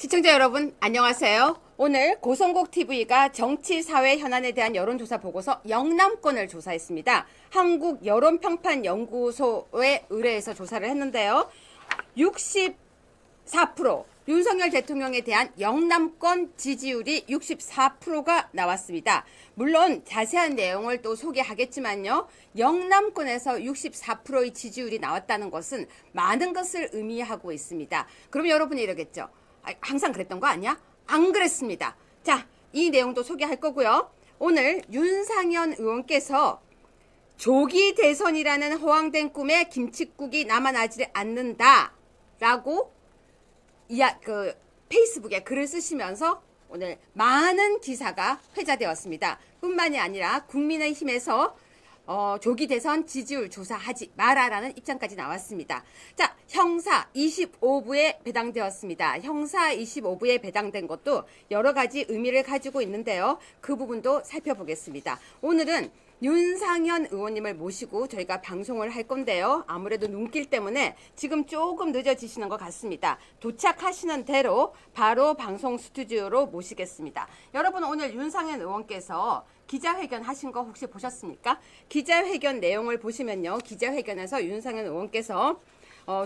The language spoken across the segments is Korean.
시청자 여러분 안녕하세요. 오늘 고성국TV가 정치, 사회 현안에 대한 여론조사 보고서 영남권을 조사했습니다. 한국여론평판연구소에 의뢰해서 조사를 했는데요. 64% 윤석열 대통령에 대한 영남권 지지율이 64%가 나왔습니다. 물론 자세한 내용을 또 소개하겠지만요. 영남권에서 64%의 지지율이 나왔다는 것은 많은 것을 의미하고 있습니다. 그럼 여러분이 이러겠죠. 항상 그랬던 거 아니야? 안 그랬습니다. 자, 이 내용도 소개할 거고요. 오늘 윤상현 의원께서 조기 대선이라는 허황된 꿈에 김칫국이 남아나지 않는다 라고 페이스북에 글을 쓰시면서 오늘 많은 기사가 회자되었습니다. 뿐만이 아니라 국민의힘에서 조기 대선 지지율 조사하지 마라라는 입장까지 나왔습니다. 자, 형사 25부에 배당되었습니다. 형사 25부에 배당된 것도 여러 가지 의미를 가지고 있는데요. 그 부분도 살펴보겠습니다. 오늘은 윤상현 의원님을 모시고 저희가 방송을 할 건데요. 아무래도 눈길 때문에 지금 조금 늦어지시는 것 같습니다. 도착하시는 대로 바로 방송 스튜디오로 모시겠습니다. 여러분, 오늘 윤상현 의원께서 기자회견 하신 거 혹시 보셨습니까? 기자회견 내용을 보시면요. 기자회견에서 윤상현 의원께서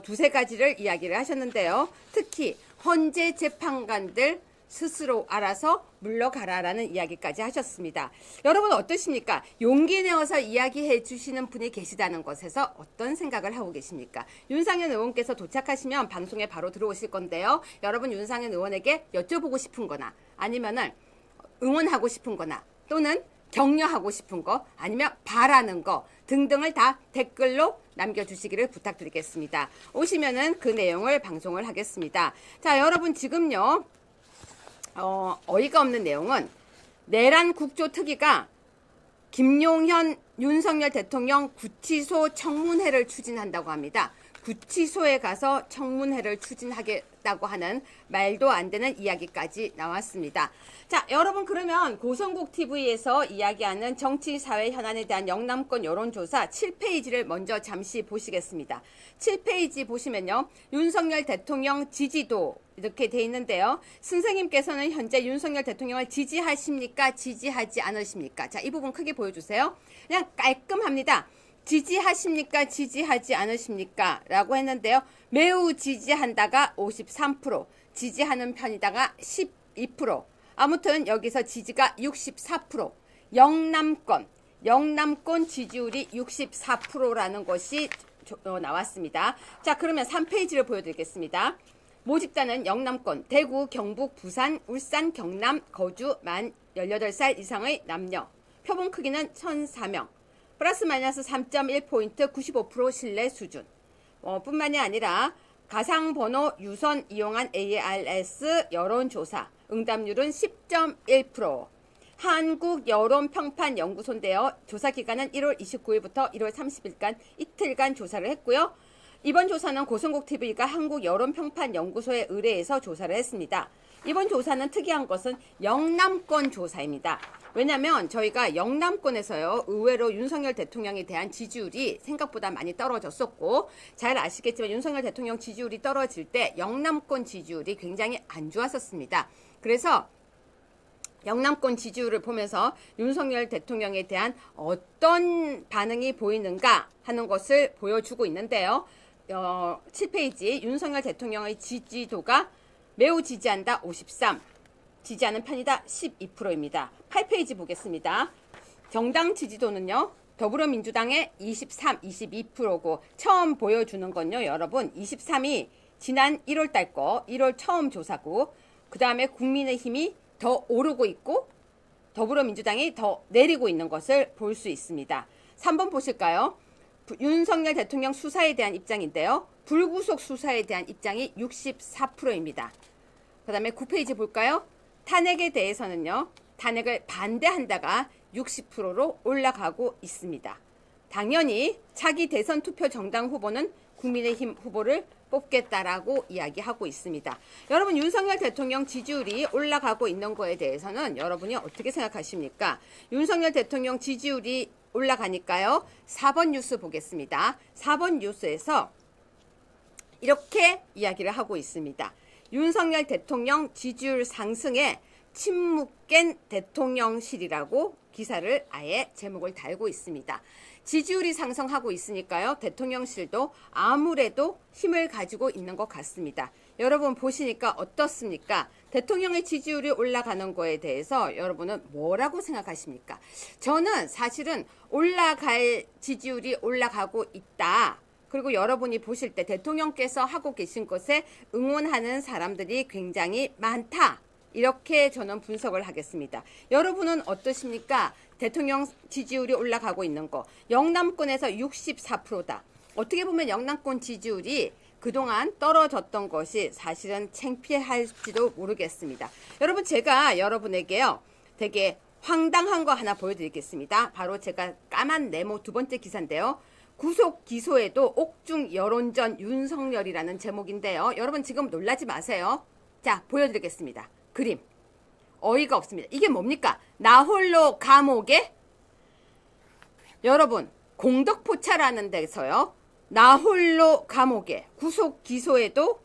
두세 가지를 이야기를 하셨는데요. 특히 헌재 재판관들 스스로 알아서 물러가라라는 이야기까지 하셨습니다. 여러분 어떠십니까? 용기 내어서 이야기해 주시는 분이 계시다는 것에서 어떤 생각을 하고 계십니까? 윤상현 의원께서 도착하시면 방송에 바로 들어오실 건데요. 여러분 윤상현 의원에게 여쭤보고 싶은 거나 아니면은 응원하고 싶은 거나 또는 격려하고 싶은 거 아니면 바라는 거 등등을 다 댓글로 남겨주시기를 부탁드리겠습니다. 오시면은 그 내용을 방송을 하겠습니다. 자, 여러분 지금요. 어이가 없는 내용은 내란 국조특위가 김용현 윤석열 대통령 구치소 청문회를 추진한다고 합니다. 구치소에 가서 청문회를 추진하겠다고 하는 말도 안 되는 이야기까지 나왔습니다. 자, 여러분 그러면 고성국TV에서 이야기하는 정치, 사회 현안에 대한 영남권 여론조사 7페이지를 먼저 잠시 보시겠습니다. 7페이지 보시면요. 윤석열 대통령 지지도 이렇게 돼 있는데요. 선생님께서는 현재 윤석열 대통령을 지지하십니까? 지지하지 않으십니까? 자, 이 부분 크게 보여주세요. 그냥 깔끔합니다. 지지하십니까? 지지하지 않으십니까? 라고 했는데요. 매우 지지한다가 53%, 지지하는 편이다가 12%. 아무튼 여기서 지지가 64%. 영남권 지지율이 64%라는 것이 나왔습니다. 자, 그러면 3페이지를 보여드리겠습니다. 모집자는 영남권, 대구, 경북, 부산, 울산, 경남, 거주 만 18살 이상의 남녀. 표본 크기는 1004명. 플러스 마이너스 3.1포인트 95% 신뢰 수준. 뿐만이 아니라 가상번호 유선 이용한 ARS 여론조사. 응답률은 10.1%. 한국여론평판연구소인데요. 조사 기간은 1월 29일부터 1월 30일간 이틀간 조사를 했고요. 이번 조사는 고성국TV가 한국여론평판연구소에 의뢰해서 조사를 했습니다. 이번 조사는 특이한 것은 영남권 조사입니다. 왜냐하면 저희가 영남권에서요. 의외로 윤석열 대통령에 대한 지지율이 생각보다 많이 떨어졌었고 잘 아시겠지만 윤석열 대통령 지지율이 떨어질 때 영남권 지지율이 굉장히 안 좋았었습니다. 그래서 영남권 지지율을 보면서 윤석열 대통령에 대한 어떤 반응이 보이는가 하는 것을 보여주고 있는데요. 7페이지 윤석열 대통령의 지지도가 매우 지지한다 53, 지지하는 편이다 12%입니다. 8페이지 보겠습니다. 정당 지지도는요. 더불어민주당의 23, 22%고 처음 보여주는 건요. 여러분 23이 지난 1월달 거 1월 처음 조사고 그 다음에 국민의힘이 더 오르고 있고 더불어민주당이 더 내리고 있는 것을 볼 수 있습니다. 3번 보실까요? 윤석열 대통령 수사에 대한 입장인데요. 불구속 수사에 대한 입장이 64%입니다. 그 다음에 9페이지 볼까요? 탄핵에 대해서는요. 탄핵을 반대한다가 60%로 올라가고 있습니다. 당연히 차기 대선 투표 정당 후보는 국민의힘 후보를 뽑겠다라고 이야기하고 있습니다. 여러분 윤석열 대통령 지지율이 올라가고 있는 거에 대해서는 여러분이 어떻게 생각하십니까? 윤석열 대통령 지지율이 올라가니까요. 4번 뉴스 보겠습니다. 4번 뉴스에서 이렇게 이야기를 하고 있습니다. 윤석열 대통령 지지율 상승에 침묵 깬 대통령실이라고 기사를 아예 제목을 달고 있습니다. 지지율이 상승하고 있으니까요. 대통령실도 아무래도 힘을 가지고 있는 것 같습니다. 여러분 보시니까 어떻습니까? 대통령의 지지율이 올라가는 거에 대해서 여러분은 뭐라고 생각하십니까? 저는 사실은 올라갈 지지율이 올라가고 있다. 그리고 여러분이 보실 때 대통령께서 하고 계신 것에 응원하는 사람들이 굉장히 많다. 이렇게 저는 분석을 하겠습니다. 여러분은 어떠십니까? 대통령 지지율이 올라가고 있는 거. 영남권에서 64%다. 어떻게 보면 영남권 지지율이 그동안 떨어졌던 것이 사실은 창피할지도 모르겠습니다. 여러분 제가 여러분에게요. 되게 황당한 거 하나 보여드리겠습니다. 바로 제가 까만 네모 두 번째 기사인데요. 구속 기소에도 옥중 여론전 윤석열이라는 제목인데요. 여러분 지금 놀라지 마세요. 자 보여드리겠습니다. 그림. 어이가 없습니다. 이게 뭡니까? 나 홀로 감옥에? 여러분 공덕포차라는 데서요. 나 홀로 감옥에 구속 기소에도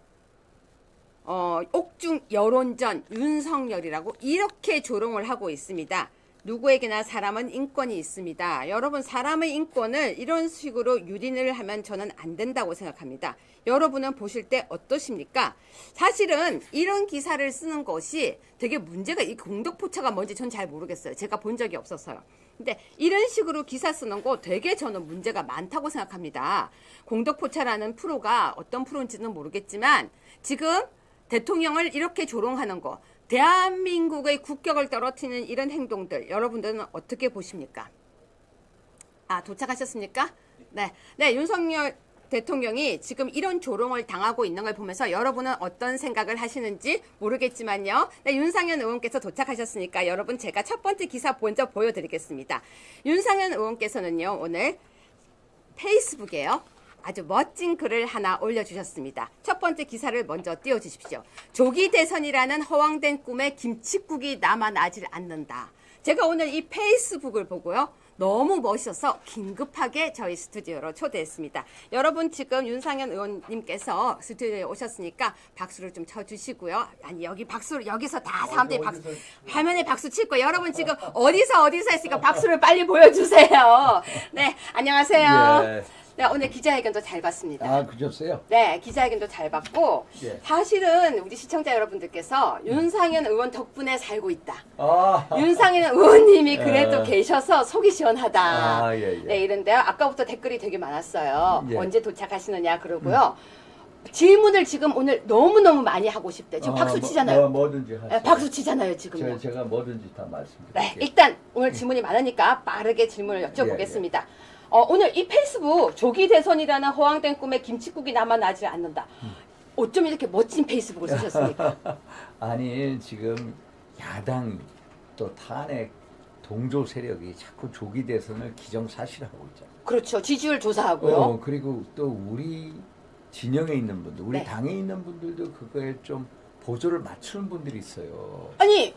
옥중 여론전 윤석열이라고 이렇게 조롱을 하고 있습니다. 누구에게나 사람은 인권이 있습니다. 여러분 사람의 인권을 이런 식으로 유린을 하면 저는 안 된다고 생각합니다. 여러분은 보실 때 어떠십니까? 사실은 이런 기사를 쓰는 것이 되게 문제가 이 공덕포차가 뭔지 전 잘 모르겠어요. 제가 본 적이 없어서요. 근데 이런 식으로 기사 쓰는 거 되게 저는 문제가 많다고 생각합니다. 공덕포차라는 프로가 어떤 프로인지는 모르겠지만 지금 대통령을 이렇게 조롱하는 거 대한민국의 국격을 떨어뜨리는 이런 행동들 여러분들은 어떻게 보십니까? 아 도착하셨습니까? 네, 윤석열 대통령이 지금 이런 조롱을 당하고 있는 걸 보면서 여러분은 어떤 생각을 하시는지 모르겠지만요. 네, 윤상현 의원께서 도착하셨으니까 여러분 제가 첫 번째 기사 먼저 보여드리겠습니다. 윤상현 의원께서는요 오늘 페이스북에요. 아주 멋진 글을 하나 올려주셨습니다. 첫 번째 기사를 먼저 띄워주십시오. 조기 대선이라는 허황된 꿈에 김칫국이 남아나질 않는다. 제가 오늘 이 페이스북을 보고요. 너무 멋있어서 긴급하게 저희 스튜디오로 초대했습니다. 여러분 지금 윤상현 의원님께서 스튜디오에 오셨으니까 박수를 좀 쳐주시고요. 아니 여기 박수를 여기서 다 사람들이 박수 화면에 박수 칠 거예요. 여러분 지금 어디서 했으니까 박수를 빨리 보여주세요. 네 안녕하세요. 예. 네, 오늘 기자회견도 잘 봤습니다. 아, 그러셨어요? 네, 기자회견도 잘 봤고 예. 사실은 우리 시청자 여러분들께서 윤상현 의원 덕분에 살고 있다. 아, 윤상현 의원님이 그래도 예. 계셔서 속이 시원하다. 아, 예, 예. 네, 이런데요. 아까부터 댓글이 되게 많았어요. 예. 언제 도착하시느냐 그러고요. 질문을 지금 오늘 너무너무 많이 하고 싶대. 지금 박수 치잖아요. 뭐든지 하세요. 네, 박수 치잖아요, 지금. 제가 뭐든지 다 말씀드릴게요. 네, 일단 오늘 질문이 많으니까 빠르게 질문을 여쭤보겠습니다. 오늘 이 페이스북 조기 대선이라는 허황된 꿈에 김칫국이 남아나지 않는다. 어쩜 이렇게 멋진 페이스북을 쓰셨습니까? 아니, 지금 야당 또 탄핵 동조 세력이 자꾸 조기 대선을 기정사실하고 있잖아요. 그렇죠. 지지율 조사하고요. 그리고 또 우리 진영에 있는 분들, 우리 네. 당에 있는 분들도 그거에 좀 보조를 맞추는 분들이 있어요. 아니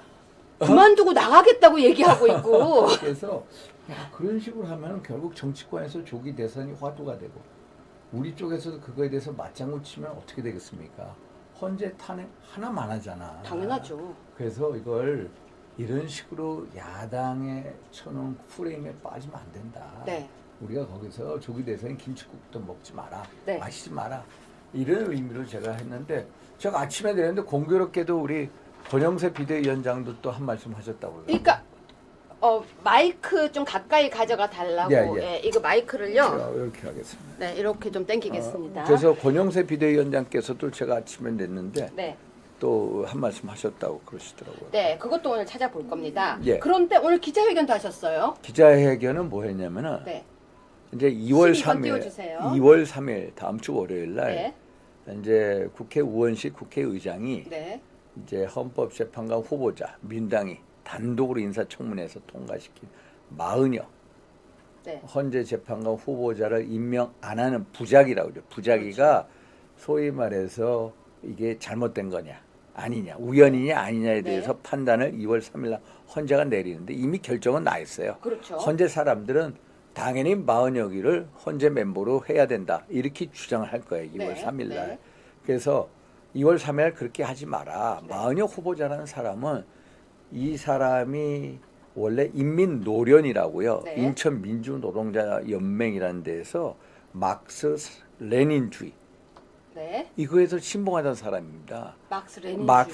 그만두고 나가겠다고 얘기하고 있고. 그래서 야, 그런 식으로 하면 결국 정치권에서 조기 대선이 화두가 되고 우리 쪽에서도 그거에 대해서 맞장구 치면 어떻게 되겠습니까? 헌재 탄핵 하나만 하잖아. 당연하죠. 그래서 이걸 이런 식으로 야당에 쳐놓은 프레임에 빠지면 안 된다. 네. 우리가 거기서 조기 대선에 김칫국도 먹지 마라. 네. 마시지 마라. 이런 의미로 제가 했는데 제가 아침에 내렸는데 공교롭게도 우리 권영세 비대위원장도 또 한 말씀 하셨다고요. 그러니까 마이크 좀 가까이 가져가 달라고. 예, 예. 예, 이거 마이크를요. 제가 이렇게 하겠습니다. 네, 이렇게 좀 당기겠습니다. 그래서 권영세 비대위원장께서도 제가 아침에 냈는데 네. 또 한 말씀 하셨다고 그러시더라고요. 네, 그것도 오늘 찾아볼 겁니다. 예. 그런데 오늘 기자회견도 하셨어요. 기자회견은 뭐 했냐면은 네. 이제 2월 12번 3일, 띄워주세요. 2월 3일 다음 주 월요일 날 네. 이제 국회 우원식 국회의장이 네. 이제 헌법재판관 후보자 민당이 단독으로 인사청문회에서 통과시킨 40여 네. 헌재 재판관 후보자를 임명 안 하는 부작위라고 그래요. 부작위가 소위 말해서 이게 잘못된 거냐 아니냐 우연이냐 아니냐에 대해서 네. 판단을 2월 3일 날 헌재가 내리는데 이미 결정은 나 있어요. 그렇죠. 헌재 사람들은 당연히 40여 기를 헌재 멤버로 해야 된다 이렇게 주장을 할 거예요. 2월 네. 3일 날. 네. 그래서 2월 3일 그렇게 하지 마라. 네. 마은혁 후보자라는 사람은 이 사람이 원래 인민노련이라고요. 네. 인천민주노동자연맹이라는 데에서 막스 레닌주의 네. 이거에서 신봉하던 사람입니다. 막스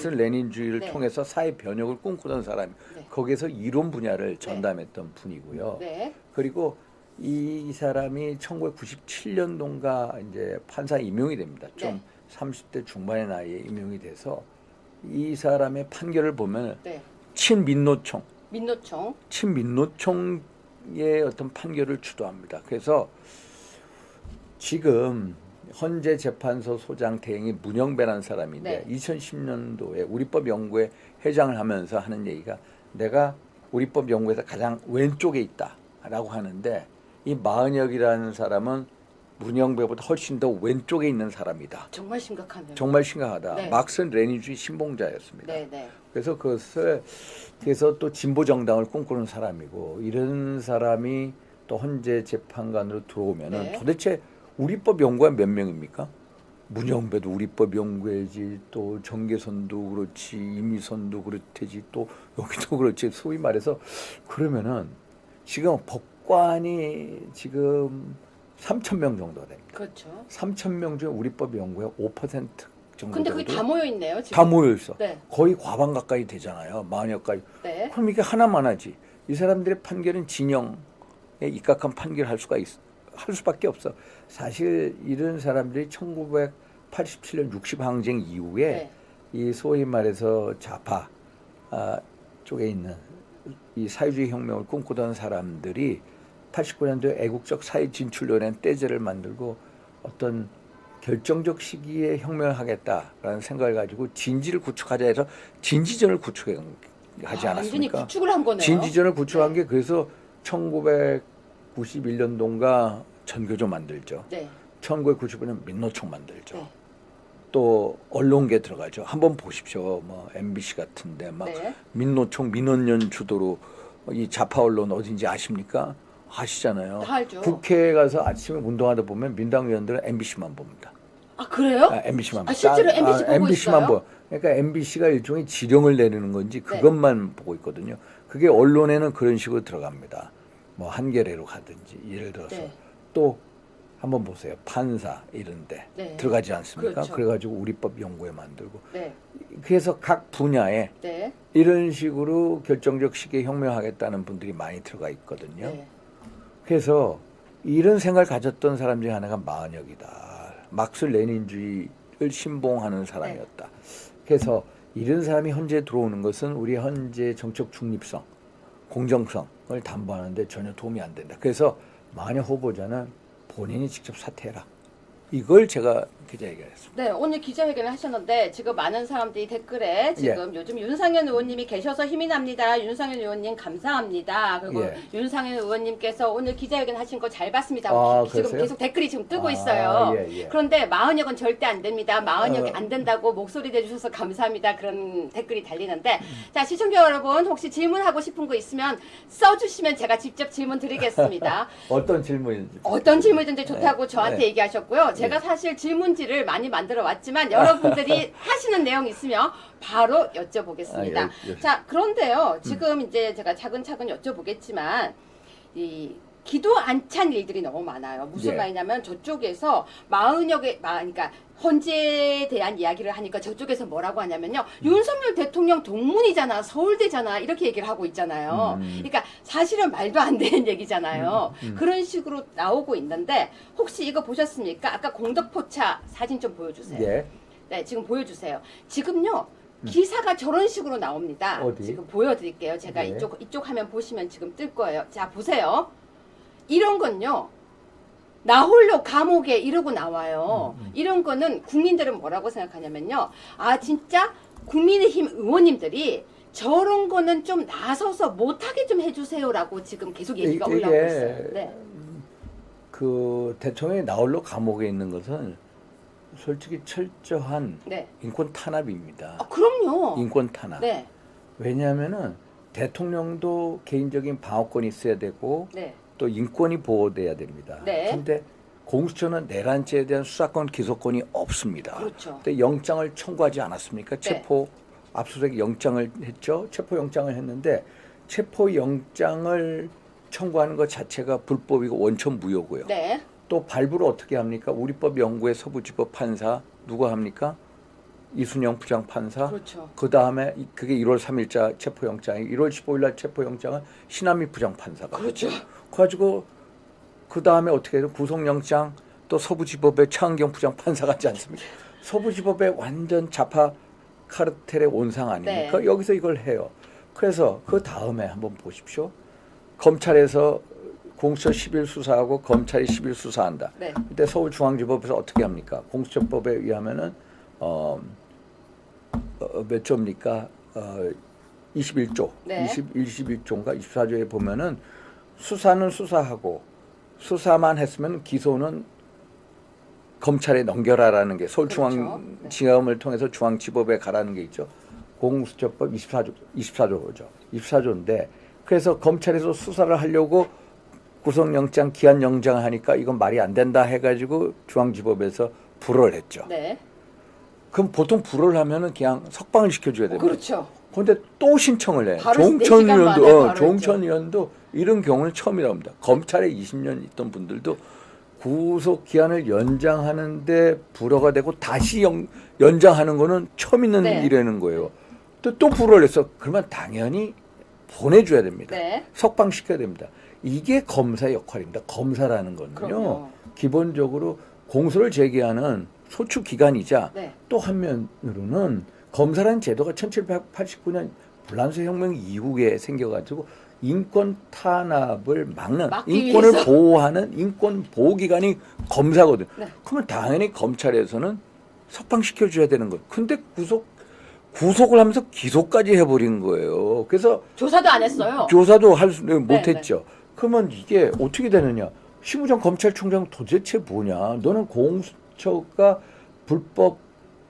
레닌주의를 네. 통해서 사회 변혁을 꿈꾸던 사람. 네. 거기에서 이론 분야를 전담했던 분이고요. 네. 그리고 이 사람이 1997년도인가 이제 판사 임용이 됩니다. 좀 네. 30대 중반의 나이에 임용이 돼서 이 사람의 판결을 보면 네. 친민노총, 민노총. 친민노총의 어떤 판결을 주도합니다. 그래서 지금 헌재 재판소 소장 대행이 문영배라는 사람인데 네. 2010년도에 우리법연구회 회장을 하면서 하는 얘기가 내가 우리법연구회에서 가장 왼쪽에 있다라고 하는데 이 마은혁이라는 사람은 문영배보다 훨씬 더 왼쪽에 있는 사람이다. 정말 심각하네요. 정말 심각하다. 네. 막스 레닌주의 신봉자였습니다. 네, 네. 그래서 그래서 또 진보 정당을 꿈꾸는 사람이고 이런 사람이 또 헌재 재판관으로 들어오면은 네. 도대체 우리법 연구가 몇 명입니까? 문영배도 우리법 연구회지 또 정계선도 그렇지 이미선도 그렇대지 또 여기도 그렇지 소위 말해서 그러면은 지금 법관이 지금 3,000명 정도 됩니다. 그렇죠. 3,000명 중에 우리법 연구회 5% 정도 근데 그게 다 모여 있네요, 지금. 다 모여 있어. 네. 거의 과반 가까이 되잖아요. 마흔여까지. 네. 그럼 이게 하나만 하지. 이 사람들의 판결은 진영에 입각한 판결을 할 수밖에 없어. 사실 이런 사람들이 1987년 60항쟁 이후에 네. 이 소위 말해서 좌파 쪽에 있는 이 사회주의 혁명을 꿈꾸던 사람들이 89년도에 애국적 사회 진출론의 떼제를 만들고 어떤 결정적 시기에 혁명을 하겠다라는 생각을 가지고 진지를 구축하자 해서 진지전을 구축하지 완전히 않았습니까? 구축을 한 거네요. 진지전을 구축한 게 그래서 1991년도인가 전교조 만들죠. 네. 1995년 민노총 만들죠. 네. 또 언론계 들어가죠. 한번 보십시오. 뭐 MBC 같은데 막 네. 민노총 민원연 주도로 이 좌파 언론 어딘지 아십니까? 아시잖아요. 다 알죠. 국회에 가서 아침에 운동하다 보면 민당 의원들은 MBC만 봅니다. 아, 그래요? MBC만 아, 실제로 MBC 보고 MBC만 있어요? 보여. 그러니까 MBC가 일종의 지령을 내리는 건지 그것만 보고 있거든요. 그게 언론에는 그런 식으로 들어갑니다. 뭐 한겨레로 가든지 예를 들어서 네. 또 한번 보세요. 판사 이런데 네. 들어가지 않습니까? 그렇죠. 그래가지고 우리법 연구회 만들고 네. 그래서 각 분야에 네. 이런 식으로 결정적 시기에 혁명하겠다는 분들이 많이 들어가 있거든요. 네. 그래서 이런 생각을 가졌던 사람 중에 하나가 마은혁이다. 막스 레닌주의를 신봉하는 사람이었다. 그래서 이런 사람이 헌재에 들어오는 것은 우리 헌재의 정책 중립성, 공정성을 담보하는데 전혀 도움이 안 된다. 그래서 마은혁 후보자는 본인이 직접 사퇴해라. 이걸 제가 기자회견을 했습니다. 네, 오늘 기자회견을 하셨는데 지금 많은 사람들이 댓글에 지금 요즘 윤상현 의원님이 계셔서 힘이 납니다. 윤상현 의원님 감사합니다. 그리고 예. 윤상현 의원님께서 오늘 기자회견 하신 거 잘 봤습니다. 지금 그러세요? 계속 댓글이 지금 뜨고 있어요. 예. 그런데 마은혁은 절대 안 됩니다. 마은혁이 안 된다고 목소리 내주셔서 감사합니다. 그런 댓글이 달리는데 자, 시청자 여러분 혹시 질문하고 싶은 거 있으면 써주시면 제가 직접 질문 드리겠습니다. 어떤 질문인지. 어떤 질문이든지 좋다고 저한테 네. 얘기하셨고요. 제가 사실 질문지를 많이 만들어 왔지만 여러분들이 하시는 내용 있으면 바로 여쭤보겠습니다. 자, 그런데요. 지금 이제 제가 차근차근 여쭤보겠지만 이 기도 안 찬 일들이 너무 많아요. 무슨 예. 말이냐면 저쪽에서 마은혁의 그러니까 헌재에 대한 이야기를 하니까 저쪽에서 뭐라고 하냐면요. 윤석열 대통령 동문이잖아. 서울대잖아. 이렇게 얘기를 하고 있잖아요. 그러니까 사실은 말도 안 되는 얘기잖아요. 그런 식으로 나오고 있는데 혹시 이거 보셨습니까? 아까 공덕포차 사진 좀 보여주세요. 예. 네, 지금 보여주세요. 지금요. 기사가 저런 식으로 나옵니다. 어디? 지금 보여드릴게요. 제가 네. 이쪽 화면 보시면 지금 뜰 거예요. 자, 보세요. 이런 건요. 나 홀로 감옥에 이러고 나와요. 이런 거는 국민들은 뭐라고 생각하냐면요. 아, 진짜 국민의힘 의원님들이 저런 거는 좀 나서서 못하게 좀 해주세요라고 지금 계속 얘기가 올라오고 있어요. 네. 그 대통령이 나홀로 감옥에 있는 것은 솔직히 철저한 네. 인권 탄압입니다. 아, 그럼요. 인권 탄압. 네. 왜냐하면은 대통령도 개인적인 방어권이 있어야 되고 네. 또 인권이 보호돼야 됩니다. 네. 근데 공수처는 내란죄에 대한 수사권 기소권이 없습니다. 그렇죠. 근데 영장을 청구하지 않았습니까? 체포 압수수색 영장을 했죠. 체포 영장을 했는데 체포 영장을 청구하는 것 자체가 불법이고 원천 무효고요. 네. 또 발부를 어떻게 합니까? 우리법 연구의 서부지법 판사 누가 합니까? 이순영 부장판사. 그렇죠. 그 다음에 그게 1월 3일자 체포영장이 1월 15일 날 체포영장은 신한미 부장판사가. 그렇죠. 그래가지고 그 다음에 어떻게 해요? 구속영장 또 서부지법의 차은경 부장판사가 하지 않습니까? 서부지법의 완전 좌파 카르텔의 온상 아닙니까? 네. 여기서 이걸 해요. 그래서 그 다음에 한번 보십시오. 검찰에서 공수처 10일 수사하고 검찰이 10일 수사한다. 네. 그때 서울중앙지법에서 어떻게 합니까? 공수처법에 의하면은 몇 조입니까? 21조. 네. 21조인가 24조에 보면은 수사는 수사하고 수사만 했으면 기소는 검찰에 넘겨라라는 게 서울중앙지검을 통해서 중앙지법에 가라는 게 있죠. 공수처법 24조죠. 24조인데 그래서 검찰에서 수사를 하려고 구속영장, 기한영장을 하니까 이건 말이 안 된다 해가지고 중앙지법에서 불허를 했죠. 네. 그럼 보통 불허를 하면은 그냥 석방을 시켜줘야 됩니다. 그렇죠. 그런데 또 신청을 해. 바로 4시간 만에 바로 종천 의원도 이런 경우는 처음이라고 합니다. 검찰에 20년 있던 분들도 구속 기한을 연장하는데 불허가 되고 다시 연장하는 거는 처음 있는 네. 일이라는 거예요. 또 불허를 해서 그러면 당연히 보내줘야 됩니다. 네. 석방시켜야 됩니다. 이게 검사의 역할입니다. 검사라는 거는요. 그럼요. 기본적으로 공소를 제기하는 소추 기관이자 네. 또 한면으로는 검사라는 제도가 1789년 불란서 혁명 이후에 생겨가지고 인권 탄압을 막는 인권을 위해서. 보호하는 인권 보호기관이 검사거든요. 네. 그러면 당연히 검찰에서는 석방시켜줘야 되는 거예요. 근데 구속을 하면서 기소까지 해버린 거예요. 그래서 조사도 안 했어요. 조사도 못했죠. 네. 그러면 이게 어떻게 되느냐. 심우정 검찰총장 도대체 뭐냐. 너는 공수처가 불법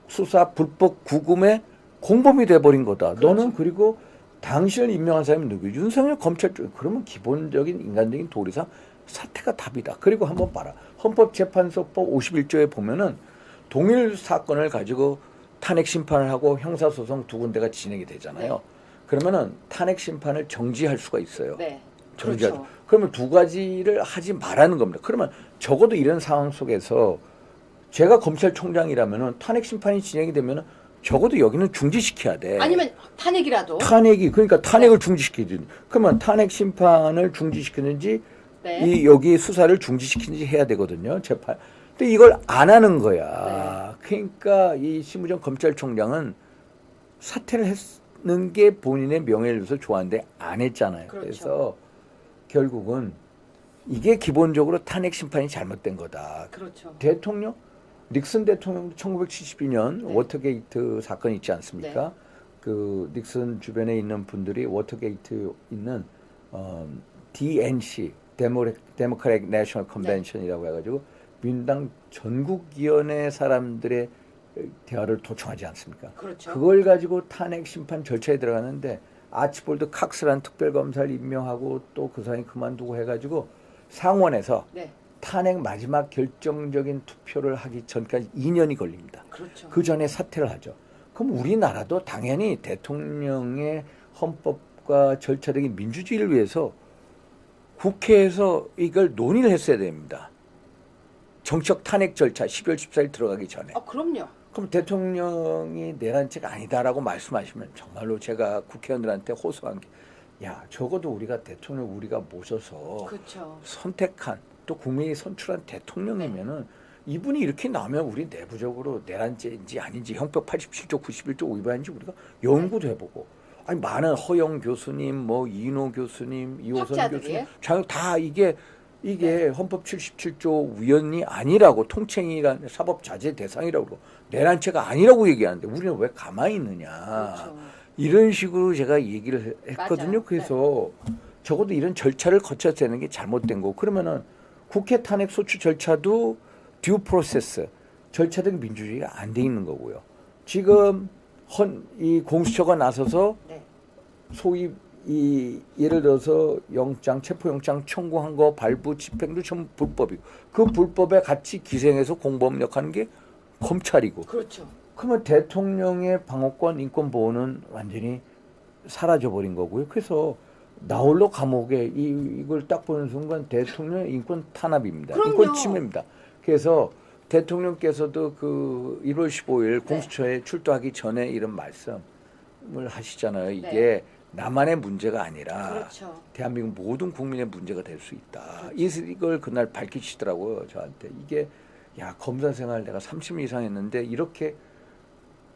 수사, 불법 구금의 공범이 돼버린 거다. 그렇죠. 너는 그리고 당신을 임명한 사람이 누구야? 윤석열 검찰총. 그러면 기본적인 인간적인 도리상 사퇴가 답이다. 그리고 한번 봐라. 헌법재판소법 51조에 보면은 동일 사건을 가지고 탄핵 심판을 하고 형사소송 두 군데가 진행이 되잖아요. 네. 그러면은 탄핵 심판을 정지할 수가 있어요. 네. 정지하죠. 그렇죠. 그러면 두 가지를 하지 말라는 겁니다. 그러면 적어도 이런 상황 속에서 제가 검찰총장이라면은 탄핵 심판이 진행이 되면은 적어도 여기는 중지시켜야 돼. 아니면 탄핵이라도. 그러니까 탄핵을 중지시키든 그러면 탄핵 심판을 중지시키는지 네. 여기 수사를 중지시키는지 해야 되거든요. 재판. 근데 이걸 안 하는 거야. 그러니까 이 심우정 검찰총장은 사퇴를 했는 게 본인의 명예를 위해서 좋아하는데 안 했잖아요. 그렇죠. 그래서 결국은 이게 기본적으로 탄핵 심판이 잘못된 거다. 그렇죠. 대통령 닉슨 대통령 1972년 네. 워터게이트 사건 있지 않습니까? 그 닉슨 주변에 있는 분들이 워터게이트 있는 DNC 데모크라틱 내셔널 컨벤션이라고 해가지고 민당 전국위원회 사람들의 대화를 도청하지 않습니까? 그렇죠. 그걸 가지고 탄핵 심판 절차에 들어가는데 아치볼드 칵스라는 특별검사를 임명하고 또 그 사람이 그만두고 해가지고 상원에서 네. 탄핵 마지막 결정적인 투표를 하기 전까지 2년이 걸립니다. 그렇죠. 그 전에 사퇴를 하죠. 그럼 우리나라도 당연히 대통령의 헌법과 절차적인 민주주의를 위해서 국회에서 이걸 논의를 했어야 됩니다. 정치적 탄핵 절차 12월 14일 들어가기 전에. 그럼요. 그럼 대통령이 내란죄가 아니다라고 말씀하시면 정말로 제가 국회의원들한테 호소한 게 야, 적어도 우리가 대통령 우리가 모셔서 그렇죠. 선택한 또 국민이 선출한 대통령이면은 이분이 이렇게 나오면 우리 내부적으로 내란죄인지 아닌지 형법 87조 91조 위반인지 우리가 연구도 해보고 아니 많은 허영 교수님 뭐 이인호 교수님 이호선 학자들이? 교수님 다 이게 헌법 77조 위헌이 아니라고 통칭이란 사법 자제 대상이라고 그러고 내란죄가 아니라고 얘기하는데 우리는 왜 가만히 있느냐. 그렇죠. 이런 식으로 제가 얘기를 했거든요. 맞아요. 그래서 적어도 이런 절차를 거쳐야 되는 게 잘못된 거고 그러면은 국회 탄핵 소추 절차도 듀 프로세스 절차적 민주주의가 안 돼 있는 거고요. 지금 이 공수처가 나서서 네. 소위 예를 들어서 체포영장 청구한 거 발부 집행도 전부 불법이고 그 불법에 같이 기생해서 공범력하는 게 검찰이고. 그렇죠. 그러면 대통령의 방어권, 인권 보호는 완전히 사라져 버린 거고요. 그래서 나홀로 감옥에 이걸 딱 보는 순간 대통령의 인권 탄압입니다. 그럼요. 인권 침해입니다. 그래서 대통령께서도 그 1월 15일 공수처에 출두하기 전에 이런 말씀을 하시잖아요. 이게 나만의 문제가 아니라 그렇죠. 대한민국 모든 국민의 문제가 될 수 있다. 이걸 그날 밝히시더라고요. 저한테. 이게 야, 검사 생활 내가 30년 이상 했는데 이렇게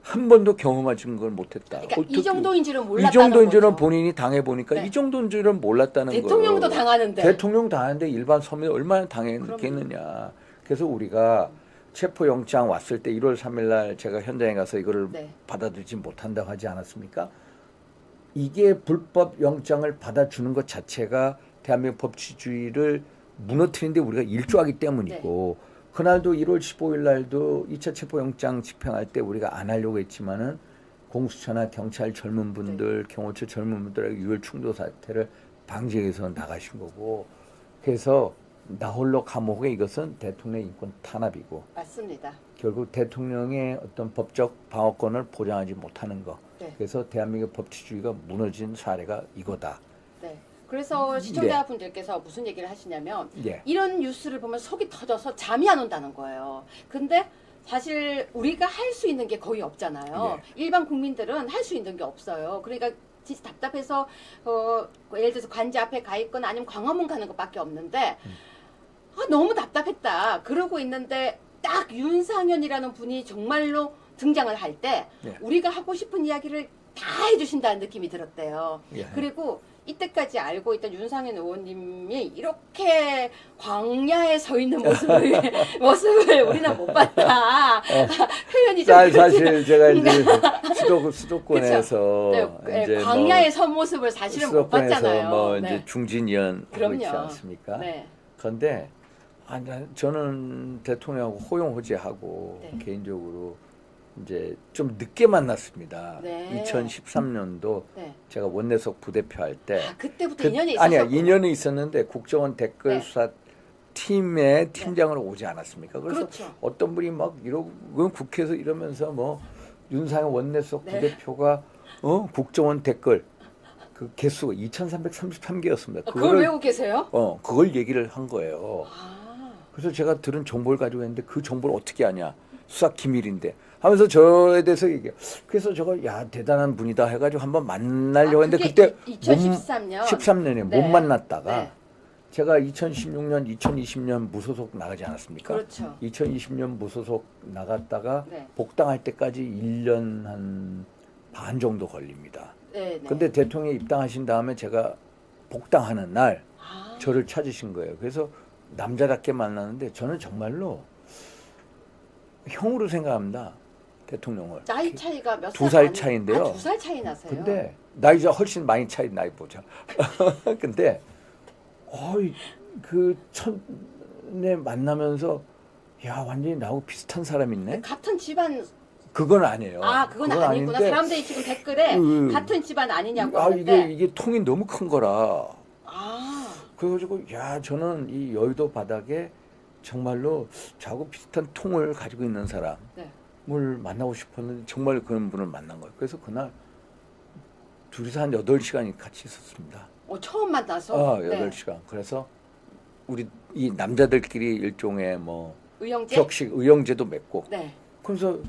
한 번도 경험하신 걸 못했다. 그러니까 이 정도인 줄은 몰랐다는 이 정도인 줄은 거죠. 본인이 당해보니까 이 정도인 줄은 몰랐다는 거예요. 대통령도 당하는데. 대통령 당하는데 일반 서민 얼마나 당했겠느냐. 그래서 우리가 체포영장 왔을 때 1월 3일 날 제가 현장에 가서 이거를 받아들이지 못한다고 하지 않았습니까? 이게 불법 영장을 받아주는 것 자체가 대한민국 법치주의를 무너뜨리는데 우리가 일조하기 때문이고 그날도 1월 15일 날도 2차 체포영장 집행할 때 우리가 안 하려고 했지만은 공수처나 경찰 젊은 분들, 경호처 젊은 분들에게 유혈 충돌 사태를 방지하기 위해서 나가신 거고 그래서 나홀로 감옥에 이것은 대통령의 인권 탄압이고 맞습니다. 결국 대통령의 어떤 법적 방어권을 보장하지 못하는 거. 그래서 대한민국 법치주의가 무너진 사례가 이거다. 네. 그래서 시청자분들께서 무슨 얘기를 하시냐면 이런 뉴스를 보면 속이 터져서 잠이 안 온다는 거예요. 근데 사실 우리가 할 수 있는 게 거의 없잖아요. 일반 국민들은 할 수 있는 게 없어요. 그러니까 진짜 답답해서 예를 들어서 관제 앞에 가 있거나 아니면 광화문 가는 것밖에 없는데 너무 답답했다. 그러고 있는데 딱 윤상현이라는 분이 정말로 등장을 할 때 우리가 하고 싶은 이야기를 다 해주신다는 느낌이 들었대요. 그리고 이때까지 알고 있던 윤상현 의원님이 이렇게 광야에 서 있는 모습을 우리는 못 봤다. 표현이 좀 사실 제가 이제 수도권에서 이제 광야에 선 모습을 사실은 못 봤잖아요. 뭐 이제 중진위원 하고 있지 않습니까? 그런데 저는 대통령하고 호용호제하고 개인적으로 이제 좀 늦게 만났습니다. 2013년도 제가 원내석 부대표 할 때 그때부터 인연이 있었어요. 아니야, 인연이 있었는데 국정원 댓글 수사 팀의 팀장으로 오지 않았습니까? 그래서 어떤 분이 막 이러고 국회에서 이러면서 뭐 윤상현 원내석 부대표가 국정원 댓글 그 개수가 2,333개였습니다. 그걸 외우고 계세요? 그걸 얘기를 한 거예요. 그래서 제가 들은 정보를 가지고 했는데 그 정보를 어떻게 아냐? 수사 기밀인데 하면서 저에 대해서 얘기해요. 그래서 저거 대단한 분이다 해가지고 한번 만나려고 했는데 그때 13년에 못 만났다가 제가 2016년, 2020년 무소속 나가지 않았습니까? 2020년 무소속 나갔다가 복당할 때까지 1년 한 반 정도 걸립니다. 근데 대통령이 입당하신 다음에 제가 복당하는 날 저를 찾으신 거예요. 그래서 남자답게 만났는데 저는 정말로 형으로 생각합니다. 대통령을. 나이 차이가 몇 살? 2살 차이인데요. 2살 차이 나세요? 근데 나이가 훨씬 많이 차이 나이 보자. 근데 그 첫에 만나면서 야 완전히 나하고 비슷한 사람 있네. 같은 집안. 그건 아니에요. 그건 아니구나. 아닌데, 사람들이 지금 댓글에 같은 집안 아니냐고 하는데 이게 통이 너무 큰 거라. 그래가지고 저는 이 여의도 바닥에 정말로 저하고 비슷한 통을 가지고 있는 사람을 만나고 싶었는데 정말 그런 분을 만난 거예요. 그래서 그날 둘이서 한 8시간이 같이 있었습니다. 처음 만나서? 8시간. 그래서 우리 이 남자들끼리 일종의 뭐 의형제? 격식 의형제도 맺고 그래서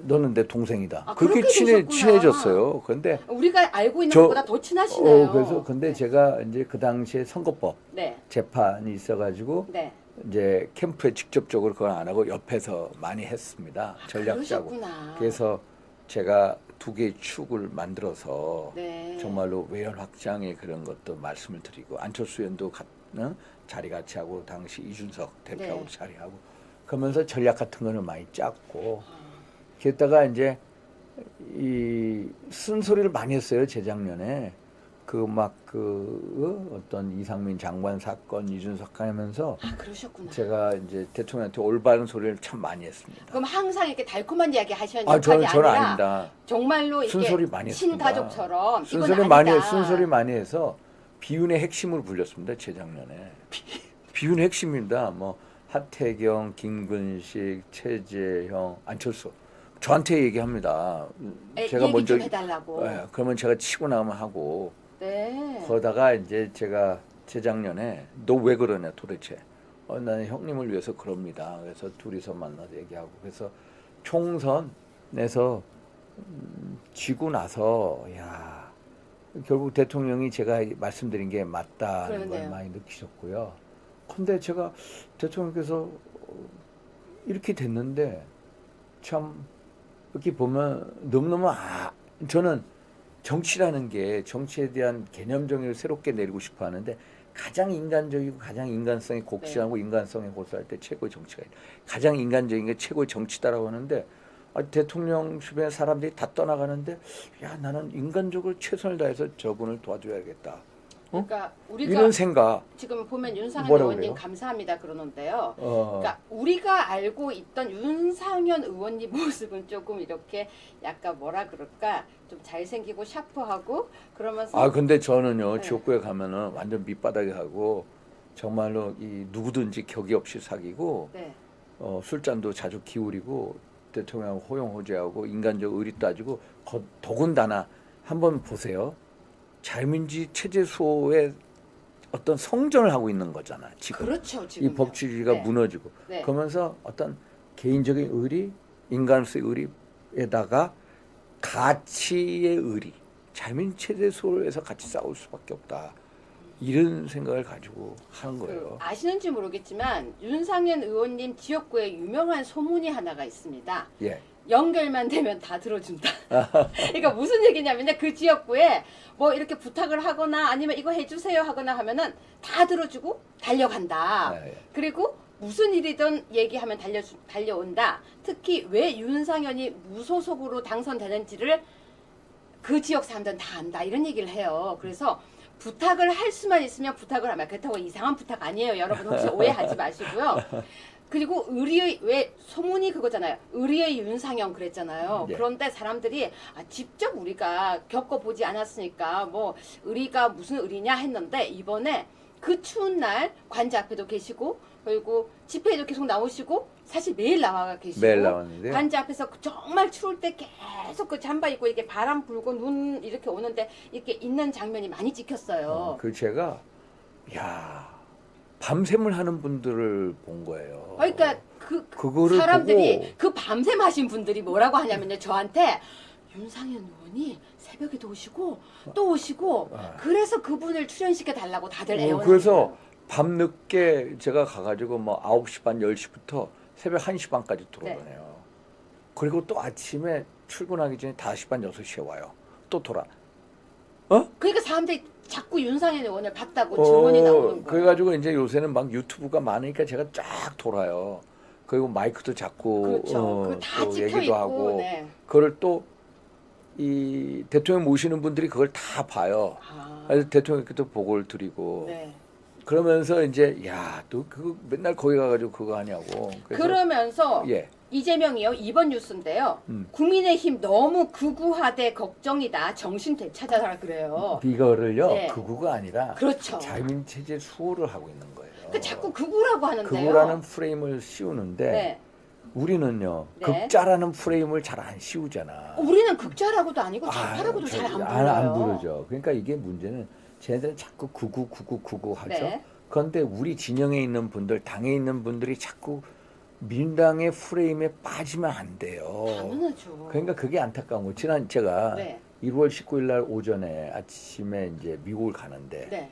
너는 내 동생이다. 그렇게 친해졌어요. 그런데 우리가 알고 있는 것보다 더 친하시네요. 그래서 근데 제가 이제 그 당시에 선거법 재판이 있어가지고 이제 캠프에 직접적으로 그걸 안 하고 옆에서 많이 했습니다. 전략 짜고. 그래서 제가 2개의 축을 만들어서 정말로 외연 확장의 그런 것도 말씀을 드리고 안철수 의원도 자리 같이 하고 당시 이준석 대표하고 자리하고 그러면서 전략 같은 거는 많이 짰고 게다가 이제 이 쓴소리를 많이 했어요. 재작년에 어떤 이상민 장관 사건, 이준석 하면서 아, 그러셨구나. 제가 이제 대통령한테 올바른 소리를 참 많이 했습니다. 그럼 항상 이렇게 달콤한 이야기 하시는 아, 역할이 저는 아니라 아닙니다. 정말로 이게 순소리 많이 했습니다. 친가족처럼 이건 순소리 많이 해서 비운의 핵심을 불렸습니다. 재작년에. 비운의 핵심입니다. 뭐 하태경, 김근식, 최재형, 안철수. 저한테 얘기합니다. 제가 얘기 먼저 좀 해달라고. 그러면 제가 치고 나면 하고. 네. 그러다가 이제 제가 재작년에 너 왜 그러냐 도대체. 나는 형님을 위해서 그럽니다. 그래서 둘이서 만나서 얘기하고 그래서 총선에서 지고 나서 야 결국 대통령이 제가 말씀드린 게 맞다는 걸 그러네요. 많이 느끼셨고요. 근데 제가 대통령께서 이렇게 됐는데 참 이렇게 보면 너무너무 저는 정치라는 게 정치에 대한 개념 정의를 새롭게 내리고 싶어 하는데 가장 인간적이고 가장 인간성이 곡시하고 인간성에 고소할 때 최고의 정치가 가장 인간적인 게 최고의 정치다라고 하는데 대통령 주변 사람들이 다 떠나가는데 야 나는 인간적으로 최선을 다해서 저분을 도와줘야겠다. 그러니까 우리가 이런 생각. 지금 보면 윤상현 뭐라고 의원님 그래요? 감사합니다 그러는데요. 그러니까 우리가 알고 있던 윤상현 의원님 모습은 조금 이렇게 약간 뭐라 그럴까 좀 잘생기고 샤프하고 그러면서 근데 저는요 네. 지역구에 가면은 완전 밑바닥에 하고 정말로 이 누구든지 격이 없이 사귀고 네. 술잔도 자주 기울이고 대통령하고 호용호제하고 인간적 의리 따지고 더군다나 한번 보세요. 자유민주 체제 수호의 어떤 성전을 하고 있는 거잖아. 지금 그렇죠. 이 지금 법치주의가 네. 무너지고 네. 그러면서 어떤 개인적인 의리, 인간성의 의리에다가 가치의 의리, 자유민주 체제 수호에서 같이 싸울 수밖에 없다. 이런 생각을 가지고 하는 거예요. 아시는지 모르겠지만 윤상현 의원님 지역구에 유명한 소문이 하나가 있습니다. 예. 연결만 되면 다 들어준다. 그러니까 무슨 얘기냐면요. 그 지역구에 뭐 이렇게 부탁을 하거나 아니면 이거 해주세요 하거나 하면은 다 들어주고 달려간다. 예. 그리고 무슨 일이든 얘기하면 달려온다. 특히 왜 윤상현이 무소속으로 당선되는지를 그 지역 사람들은 다 안다. 이런 얘기를 해요. 그래서 부탁을 할 수만 있으면 부탁을 하면 그렇다고 이상한 부탁 아니에요. 여러분 혹시 오해하지 마시고요. 그리고 의리의 왜 소문이 그거잖아요. 의리의 윤상현 그랬잖아요. 예. 그런데 사람들이 직접 우리가 겪어보지 않았으니까 뭐 의리가 무슨 의리냐 했는데 이번에 그 추운 날 관제 앞에도 계시고 그리고 집회에도 계속 나오시고 사실 매일 나와 계시고 매일 나왔는데요. 관제 앞에서 정말 추울 때 계속 그 잠바 입고 이렇게 바람 불고 눈 이렇게 오는데 이렇게 있는 장면이 많이 찍혔어요. 제가 야 밤샘을 하는 분들을 본 거예요. 그러니까 그거를 사람들이 보고 그 밤샘 하신 분들이 뭐라고 하냐면요 저한테 윤상현 의원이 새벽에도 오시고 또 오시고 그래서 그분을 출연시켜 달라고 다들 애원해요. 그래서 밤늦게 제가 가가지고 뭐 9시 반 10시부터 새벽 1시 반까지 돌아다녀요. 그리고 또 아침에 출근하기 전에 5시 반 6시에 와요. 또 돌아. 그러니까 사람들이 자꾸 윤상현 의원을 봤다고 질문이 나오는 거예요. 그래가지고 이제 요새는 막 유튜브가 많으니까 제가 쫙 돌아요. 그리고 마이크도 잡고 그렇죠. 그다 또 찍혀 얘기도 있고, 하고 네. 그걸 또 이 대통령 모시는 분들이 그걸 다 봐요. 그래서 대통령께도 보고를 드리고 네. 그러면서 이제 야 너 그거 맨날 거기 가가지고 그거 하냐고. 그러면서 예. 이재명이요. 이번 뉴스인데요. 국민의힘 너무 극우화돼 걱정이다. 정신 되찾아라 그래요. 이거를요 네. 극우가 아니라 그렇죠. 자유민 체제 수호를 하고 있는 거예요. 그 자꾸 극우라고 하는데요. 극우라는 프레임을 씌우는데 네. 우리는요 네. 극자라는 프레임을 잘 안 씌우잖아. 우리는 극자라고도 아니고 좌파라고도 잘 안 불러요. 안 부르죠. 그러니까 이게 문제는 쟤네들은 자꾸 극우 하죠. 네. 그런데 우리 진영에 있는 분들, 당에 있는 분들이 자꾸 민당의 프레임에 빠지면 안 돼요. 당연하죠. 그러니까 그게 안타까운 거. 지난 제가 네. 1월 19일 날 오전에 아침에 이제 미국을 가는데 네.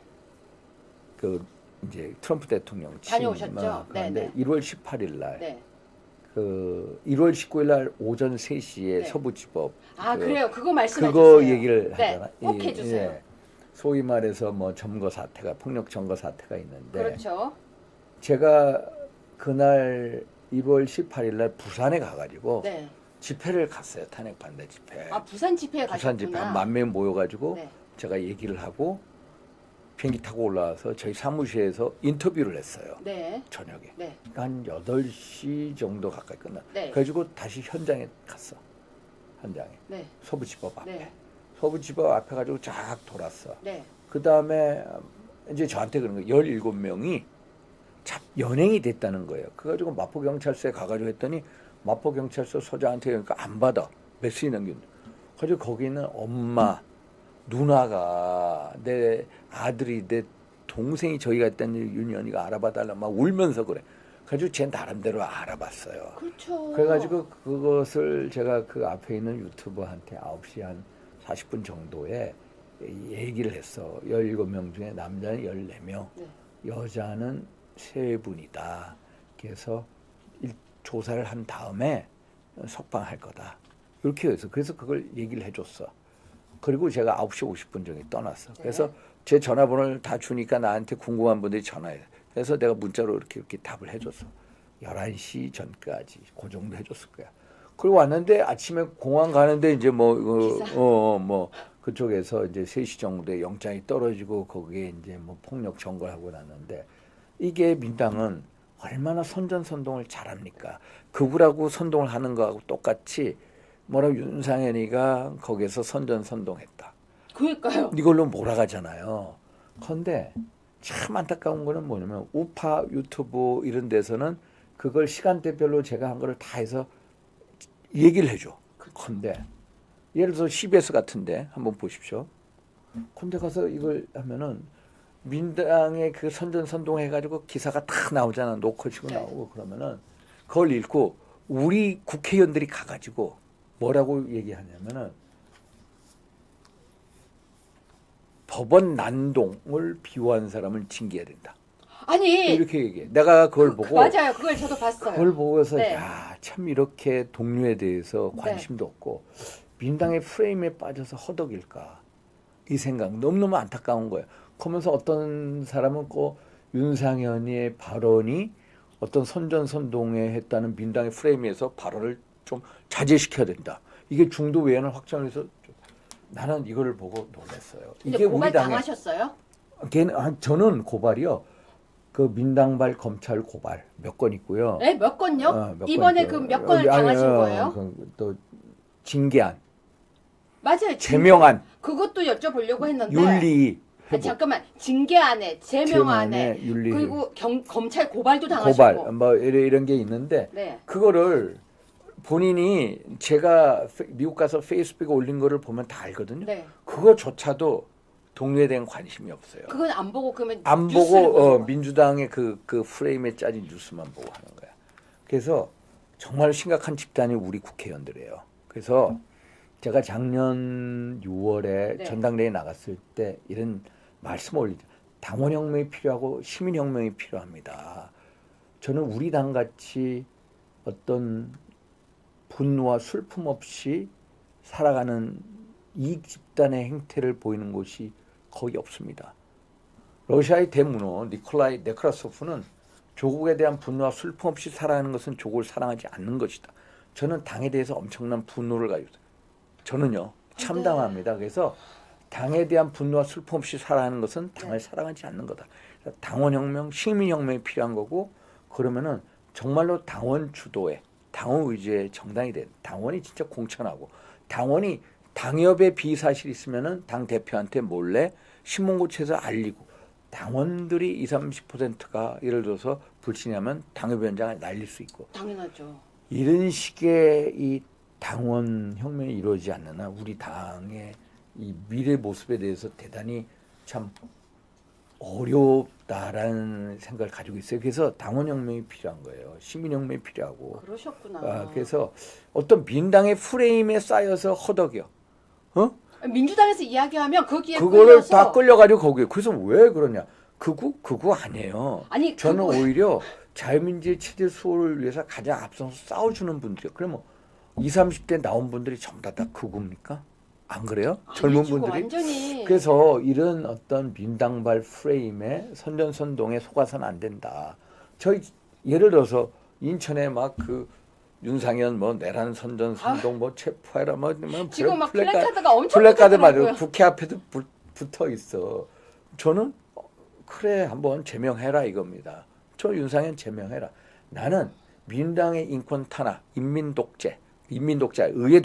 그 이제 트럼프 대통령 다녀오셨죠? 그런데 네. 1월 18일 날 네. 그 1월 19일 날 오전 3시에 네. 서부지법 그래요. 그거 말씀해 그거 주세요. 얘기를 네. 하잖아. 꼭 해주세요. 예. 소위 말해서 뭐 점거 사태가 폭력 점거 사태가 있는데 그렇죠. 제가 그날 1월 18일 날 부산에 가가지고 네. 집회를 갔어요. 탄핵 반대 집회. 부산 집회에 부산 가셨구나. 집회 한 10,000명 모여가지고 네. 제가 얘기를 하고 비행기 타고 올라와서 저희 사무실에서 인터뷰를 했어요. 네. 저녁에. 네. 한 8시 정도 가까이 끝났. 네. 그래가지고 다시 현장에 갔어. 현장에. 네. 서부지법 앞에. 네. 서부지법 앞에 가지고 쫙 돌았어. 네. 그 다음에 이제 저한테 그런 거 17명이 연행이 됐다는 거예요. 그래가지고 마포경찰서에 가가지고 했더니 마포경찰서 소장한테 그러니까 안 받아. 메시지 남긴. 그래서 거기 있는 엄마, 누나가 내 아들이 내 동생이 저희가 했던 윤현이가 알아봐달라 막 울면서 그래. 그래가지고 제 나름대로 알아봤어요. 그렇죠. 그래가지고 그것을 제가 그 앞에 있는 유튜버한테 9시 한 40분 정도에 얘기를 했어. 17명 중에 남자는 14명, 네. 여자는 3분이다. 그래서 조사를 한 다음에 석방할 거다. 이렇게 해서 그래서 그걸 얘기를 해줬어. 그리고 제가 9시 50분 전에 떠났어. 네. 그래서 제 전화번호를 다 주니까 나한테 궁금한 분들이 전화해. 그래서 내가 문자로 이렇게 답을 해줬어. 11시 전까지 그 정도 해줬을 거야. 그리고 왔는데 아침에 공항 가는데 이제 뭐 그쪽에서 이제 3시 정도에 영장이 떨어지고 거기에 이제 뭐 폭력 청구하고 났는데 이게 민당은 얼마나 선전선동을 잘합니까? 그분하고 선동을 하는 거하고 똑같이 뭐라고 윤상현이가 거기서 선전선동했다. 그러니까요. 이걸로 몰아가잖아요. 그런데 참 안타까운 거는 뭐냐면 우파 유튜브 이런 데서는 그걸 시간대별로 제가 한 거를 다 해서 얘기를 해줘. 그런데 예를 들어서 CBS 같은데 한번 보십시오. 근데 가서 이걸 하면은 민당의 그 선전선동 해가지고 기사가 다 나오잖아. 노컷이고 네. 나오고 그러면은 그걸 읽고 우리 국회의원들이 가가지고 뭐라고 얘기하냐면은 법원 난동을 비호한 사람을 징계해야 된다. 아니 이렇게 얘기해. 내가 그걸 보고 맞아요. 그걸 저도 봤어요. 그걸 보고서 네. 야, 참 이렇게 동료에 대해서 관심도 없고 민당의 프레임에 빠져서 허덕일까 이 생각 너무너무 안타까운 거예요. 그러면서 어떤 사람은 꼭 윤상현의 발언이 어떤 선전선동에 했다는 민당의 프레임에서 발언을 좀 자제시켜야 된다. 이게 중도 외연을 확정해서 나는 이거를 보고 놀랐어요. 근데 이게 고발 우리 당의 당하셨어요? 저는 고발이요. 그 민당발 검찰 고발 몇 건 있고요. 네, 몇 건요? 몇 이번에 건 그 몇 건을 당하신 거예요? 또 징계안, 맞아요. 제명안, 그것도 여쭤보려고 했는데. 윤리 아, 잠깐만. 징계안에, 제명안에, 윤리 그리고 검찰 고발도 당하셨고. 고발 뭐 이런 게 있는데 네. 그거를 본인이 제가 미국 가서 페이스북에 올린 거를 보면 다 알거든요. 네. 그거조차도 동료에 대한 관심이 없어요. 그건 안 보고 그러면 안 뉴스를 보고 보는 거야. 민주당의 그 프레임에 짜진 뉴스만 보고 하는 거야. 그래서 정말 심각한 집단이 우리 국회의원들이에요. 그래서 제가 작년 6월에 네. 전당대회에 나갔을 때 이런 말씀을 올리죠. 당원혁명이 필요하고 시민혁명이 필요합니다. 저는 우리 당같이 어떤 분노와 슬픔 없이 살아가는 이 집단의 행태를 보이는 곳이 거의 없습니다. 러시아의 대문호 니콜라이 네크라소프는 조국에 대한 분노와 슬픔 없이 살아가는 것은 조국을 사랑하지 않는 것이다. 저는 당에 대해서 엄청난 분노를 가지고 있어요. 저는요 참담합니다. 그래서 당에 대한 분노와 슬픔 없이 살아가는 것은 당을 사랑하지 않는 거다. 당원혁명, 시민혁명이 필요한 거고 그러면은 정말로 당원 주도의 당원 의지의 정당이 된 당원이 진짜 공천하고 당원이 당협에 비사실이 있으면은 당 대표한테 몰래 신문고치에서 알리고 당원들이 20, 30%가 예를 들어서 불신하면 당협위원장을 날릴 수 있고 당연하죠. 이런 식의 이 당원 혁명이 이루어지지 않는 한 우리 당의 이 미래 모습에 대해서 대단히 참 어렵다라는 생각을 가지고 있어요. 그래서 당원혁명이 필요한 거예요. 시민혁명이 필요하고. 그러셨구나. 그래서 어떤 민당의 프레임에 쌓여서 허덕여. 민주당에서 이야기하면 거기에 그거를 끌려서 다 끌려가지고 거기에. 그래서 왜 그러냐. 그거 아니에요. 아니, 저는 그거- 오히려 자유민주주의 체제 수호를 위해서 가장 앞서서 싸워주는 분들이요. 그러면 20, 30대 나온 분들이 전부 다 그겁니까? 안 그래요? 젊은 아니죠, 분들이? 완전히. 그래서 이런 어떤 민당발 프레임에 선전선동에 속아서는 안 된다. 저희 예를 들어서 인천에 막 그 윤상현 뭐 내란 선전선동 뭐 체포해라 뭐 지금 막 플래카드 플래카드가 엄청 플래카드 맞아요. 붙었더라고요. 국회 앞에도 붙어 있어. 저는 그래 한번 제명해라 이겁니다. 저 윤상현 제명해라. 나는 민당의 인권 탄압, 인민 독재, 의회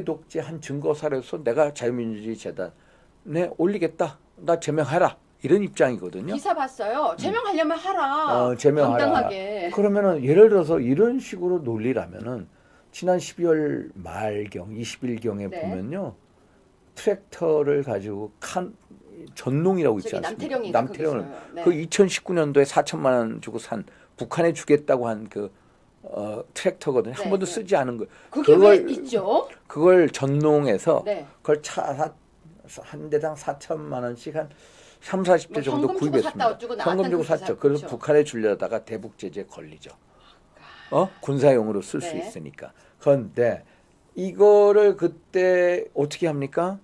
독재 한 증거 사례로서 내가 자유민주주의 재단에 올리겠다. 나 제명해라. 이런 입장이거든요. 기사 봤어요. 제명하려면 하라. 제명하라. 당당하게. 그러면은 예를 들어서 이런 식으로 논리라면은 지난 12월 말경, 20일경에 네. 보면요. 트랙터를 가지고 전농이라고 있지 저기 않습니까? 남태령을 그 2019년도에 4천만 원 주고 산 북한에 주겠다고 한 그 트랙터거든요. 한 네, 번도 네. 쓰지 않은 거. 그게 왜 있죠? 그걸 전농해서 네. 그걸 한 대당 4천만 원씩 한 3, 40대 뭐 정도 현금 주고 구입했습니다. 샀다 어쩌고 현금 나왔다는 주고 그 기사 샀죠. 그래서 그렇죠. 북한에 주려다가 대북 제재에 걸리죠. 군사용으로 쓸 수 네. 있으니까. 그런데 이거를 그때 어떻게 합니까?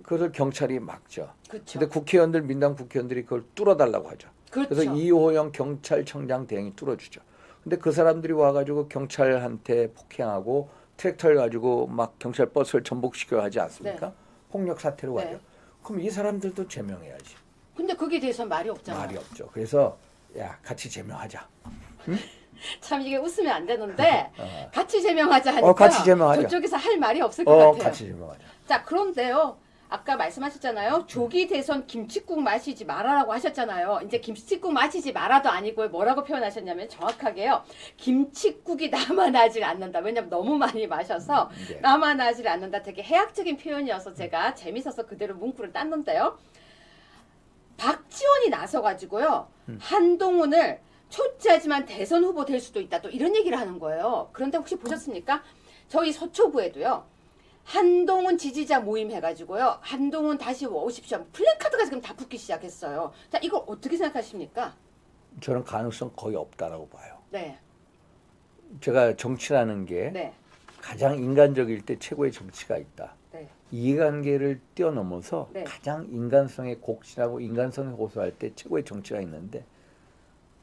그걸 경찰이 막죠. 그렇죠. 근데 민당 국회의원들이 그걸 뚫어달라고 하죠. 그렇죠. 그래서 이호영 경찰청장 대행이 뚫어주죠. 근데 그 사람들이 와가지고 경찰한테 폭행하고 트랙터를 가지고 막 경찰 버스를 전복시켜 하지 않습니까? 네. 폭력 사태로 네. 가죠. 그럼 이 사람들도 제명해야지. 근데 거기에 대해서 말이 없잖아요. 말이 없죠. 그래서 야 같이 제명하자. 참 이게 웃으면 안 되는데 같이 제명하자 하니까 같이 제명하자. 저쪽에서 할 말이 없을 것 같아요. 같이 제명하자. 자, 그런데요. 아까 말씀하셨잖아요. 조기 대선 김칫국 마시지 말아라고 하셨잖아요. 이제 김칫국 마시지 말아도 아니고요. 뭐라고 표현하셨냐면 정확하게요. 김칫국이 남아나질 않는다. 왜냐면 너무 많이 마셔서 네. 남아나질 않는다. 되게 해학적인 표현이어서 제가 재밌어서 그대로 문구를 땄는데요. 박지원이 나서가지고요. 한동훈을 초짜지만 대선 후보 될 수도 있다. 또 이런 얘기를 하는 거예요. 그런데 혹시 보셨습니까? 저희 서초구에도요. 한동훈 지지자 모임 해가지고요. 한동훈 다시 오십시오. 플래카드가 지금 다 붙기 시작했어요. 자, 이걸 어떻게 생각하십니까? 저는 가능성 거의 없다라고 봐요. 네. 제가 정치라는 게 네. 가장 인간적일 때 최고의 정치가 있다. 네. 이해관계를 뛰어넘어서 네. 가장 인간성에 곡진하고 인간성에 호소할 때 최고의 정치가 있는데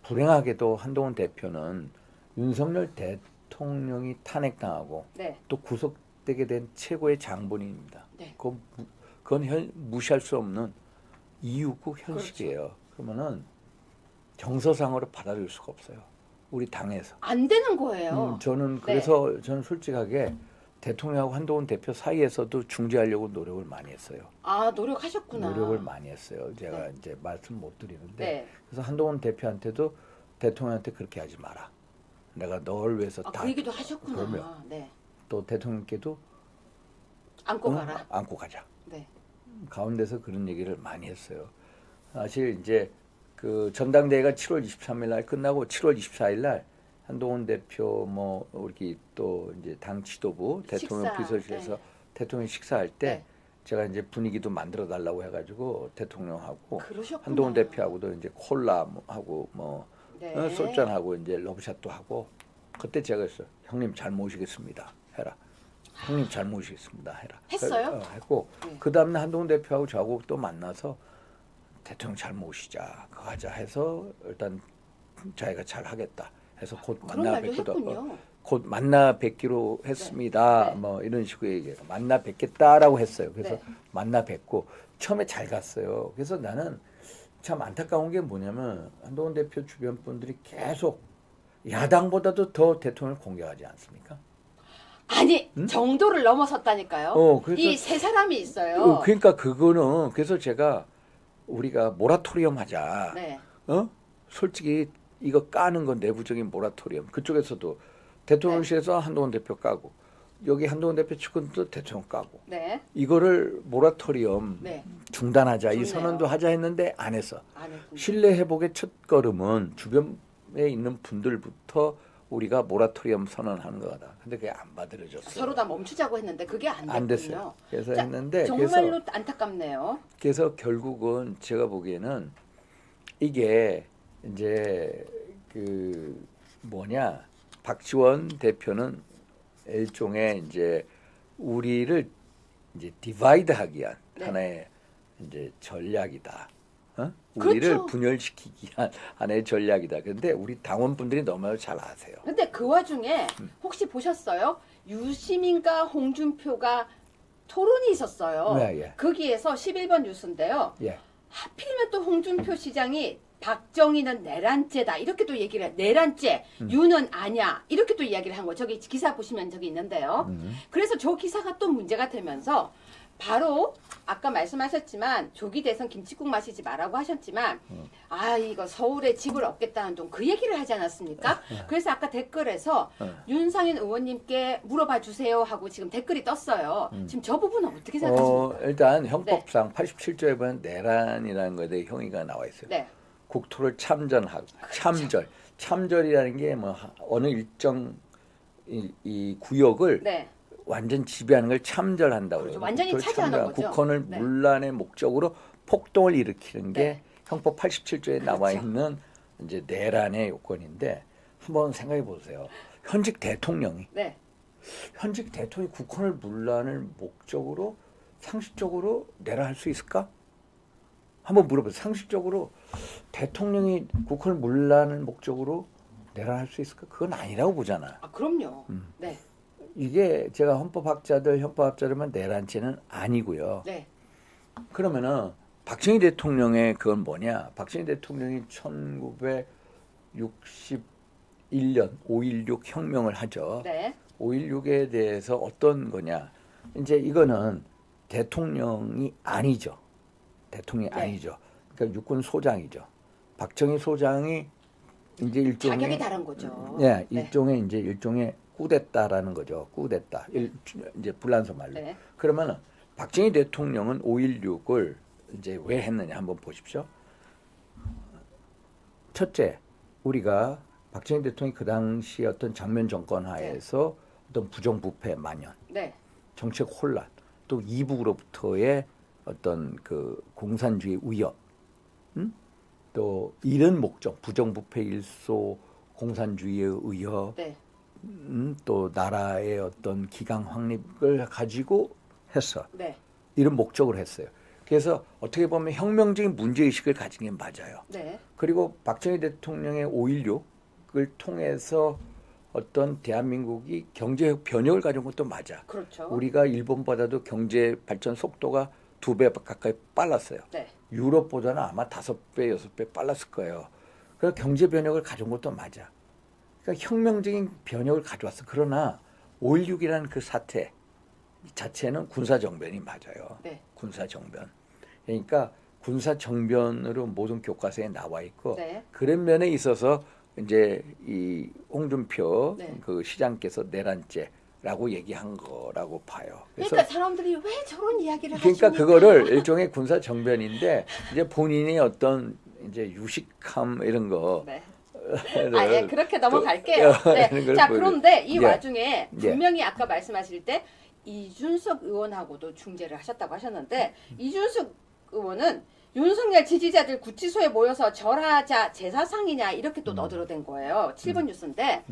불행하게도 한동훈 대표는 윤석열 대통령이 탄핵당하고 네. 또 구속되게 된 최고의 장본인입니다. 네. 그건 무시할 수 없는 이유고 현실이에요. 그러면은 정서상으로 받아들일 수가 없어요. 우리 당에서. 안 되는 거예요. 저는 그래서 저는 솔직하게 대통령하고 한동훈 대표 사이에서도 중재하려고 노력을 많이 했어요. 아, 노력하셨구나. 노력을 많이 했어요. 제가 이제 말씀 못 드리는데 네. 그래서 한동훈 대표한테도 대통령한테 그렇게 하지 마라. 내가 널 위해서 다. 그 얘기도 하셨구나. 그러면 네. 또 대통령께도 안고 가라. 안고 가자. 네. 가운데서 그런 얘기를 많이 했어요. 사실 이제 그 전당대회가 7월 23일 날 끝나고 7월 24일 날 한동훈 대표 뭐 우리 또 이제 당 지도부 대통령 비서실에서 네. 대통령 식사할 때 네. 제가 이제 분위기도 만들어 달라고 해가지고 대통령하고 그러셨구나. 한동훈 대표하고도 이제 콜라하고 뭐 네. 소잔하고 이제 러브샷도 하고 그때 제가 했어요. 형님 잘 모시겠습니다. 해라. 형님 잘 모시겠습니다. 해라. 했어요? 했고 네. 그 다음날 한동훈 대표하고 저하고 또 만나서 대통령 잘 모시자. 그거 하자 해서 일단 자기가 잘 하겠다 해서 곧 그런 만나 말도 뵙기도 했군요. 곧 만나 뵙기로 했습니다. 네. 네. 뭐 이런 식으로 얘기해요. 만나 뵙겠다라고 했어요. 그래서 네. 만나 뵙고 처음에 잘 갔어요. 그래서 나는 참 안타까운 게 뭐냐면 한동훈 대표 주변 분들이 계속 야당보다도 더 대통령을 공격하지 않습니까? 아니, 정도를 넘어섰다니까요. 그래서 이 세 사람이 있어요. 그러니까 그거는 그래서 제가 우리가 모라토리엄 하자. 네. 솔직히 이거 까는 건 내부적인 모라토리엄. 그쪽에서도 대통령실에서 한동훈 대표 까고 여기 한동훈 대표 측근도 대통령 까고 네. 이거를 모라토리엄 네. 중단하자. 좋네요. 이 선언도 하자 했는데 안 했어. 안 했군요. 신뢰 회복의 첫 걸음은 주변에 있는 분들부터 우리가 모라토리엄 선언하는 거다. 근데 그게 안 받아들여졌어요. 서로 다 멈추자고 했는데 그게 안 됐군요. 안 됐어요. 그래서 자, 했는데 정말로 안타깝네요. 그래서 결국은 제가 보기에는 이게 이제 그 뭐냐 박지원 대표는 일종의 이제 우리를 이제 디바이드하기 위한 네. 하나의 이제 전략이다. 우리를 그렇죠. 분열시키기 위한 하나의 전략이다. 그런데 우리 당원분들이 너무 잘 아세요. 근데 그 와중에 혹시 보셨어요? 유시민과 홍준표가 토론이 있었어요. 네, 예. 거기에서 11번 뉴스인데요. 예. 하필이면 또 홍준표 시장이 박정희는 내란죄다 이렇게 또 얘기를 해. 내란죄, 유는 아냐 이렇게 또 이야기를 한 거. 저기 기사 보시면 저기 있는데요. 그래서 저 기사가 또 문제가 되면서 바로 아까 말씀하셨지만 조기 대선 김칫국 마시지 말라고 하셨지만 아 이거 서울에 집을 얻겠다는 동 그 얘기를 하지 않았습니까? 그래서 아까 댓글에서 윤상현 의원님께 물어봐 주세요 하고 지금 댓글이 떴어요. 지금 저 부분은 어떻게 생각하십니까? 일단 형법상 87조에 보면 내란이라는 것에 대해 형의가 나와 있어요. 네. 국토를 참전하고 참절이라는 게 뭐 어느 일정 이 구역을 네. 완전 지배하는 걸 참절한다고 그렇죠. 그래요. 완전히 국토를 차지하는 참전, 거죠. 국헌을 네. 문란의 목적으로 폭동을 일으키는 게 네. 형법 87조에 나와 그렇죠. 있는 이제 내란의 요건인데 한번 생각해 보세요. 현직 대통령이 네. 국헌을 문란을 목적으로 상식적으로 내란할 수 있을까? 한번 물어보세요. 상식적으로 대통령이 국헌을 문란을 목적으로 내란할 수 있을까? 그건 아니라고 보잖아. 아 그럼요. 네. 이게 제가 헌법학자들만 내란죄는 아니고요. 네. 그러면은 박정희 대통령의 그건 뭐냐? 박정희 대통령이 1961년 5.16 혁명을 하죠. 네. 5.16에 대해서 어떤 거냐? 이제 이거는 대통령이 아니죠. 대통령이 네. 아니죠. 그러니까 육군 소장이죠. 박정희 소장이 이제 일종의 자격이 다른 거죠. 네, 네. 일종의 꾸데타라는 거죠. 꾸데타. 이제 불란서 말로. 네. 그러면은 박정희 대통령은 5.16을 이제 왜 했느냐 한번 보십시오. 첫째, 우리가 박정희 대통령이 그 당시 어떤 장면 정권 하에서 어떤 부정부패 만연, 네. 정책 혼란, 또 이북으로부터의 어떤 그 공산주의 위협, 또 이런 목적, 부정부패 일소, 공산주의의 위협, 네. 또 나라의 어떤 기강 확립을 가지고 했어. 네. 이런 목적으로 했어요. 그래서 어떻게 보면 혁명적인 문제의식을 가진 게 맞아요. 네. 그리고 박정희 대통령의 5.16을 통해서 어떤 대한민국이 경제 변혁을 가져온 것도 맞아. 그렇죠. 우리가 일본보다도 경제 발전 속도가 2배 가까이 빨랐어요. 네. 유럽보다는 아마 5배, 6배 빨랐을 거예요. 그래서 경제 변혁을 가져온 것도 맞아. 그러니까 혁명적인 변혁을 가져왔어. 그러나 5.16이라는 그 사태 자체는 군사정변이 맞아요. 네. 군사정변. 그러니까 군사정변으로 모든 교과서에 나와 있고 네. 그런 면에 있어서 이제 이 홍준표 네. 그 시장께서 내란죄라고 얘기한 거라고 봐요. 그래서 그러니까 사람들이 왜 저런 이야기를 그러니까 하십니까? 그거를 일종의 군사 정변인데 이제 본인이 어떤 이제 유식함 이런 거 네. 예, 그렇게 넘어갈게요. 이런 네. 걸 자, 보여. 그런데 이 예. 와중에 예. 분명히 아까 말씀하실 때 이준석 의원하고도 중재를 하셨다고 하셨는데 이준석 의원은 윤석열 지지자들 구치소에 모여서 절하자 제사상이냐 이렇게 또 너들어댄 거예요. 7번 뉴스인데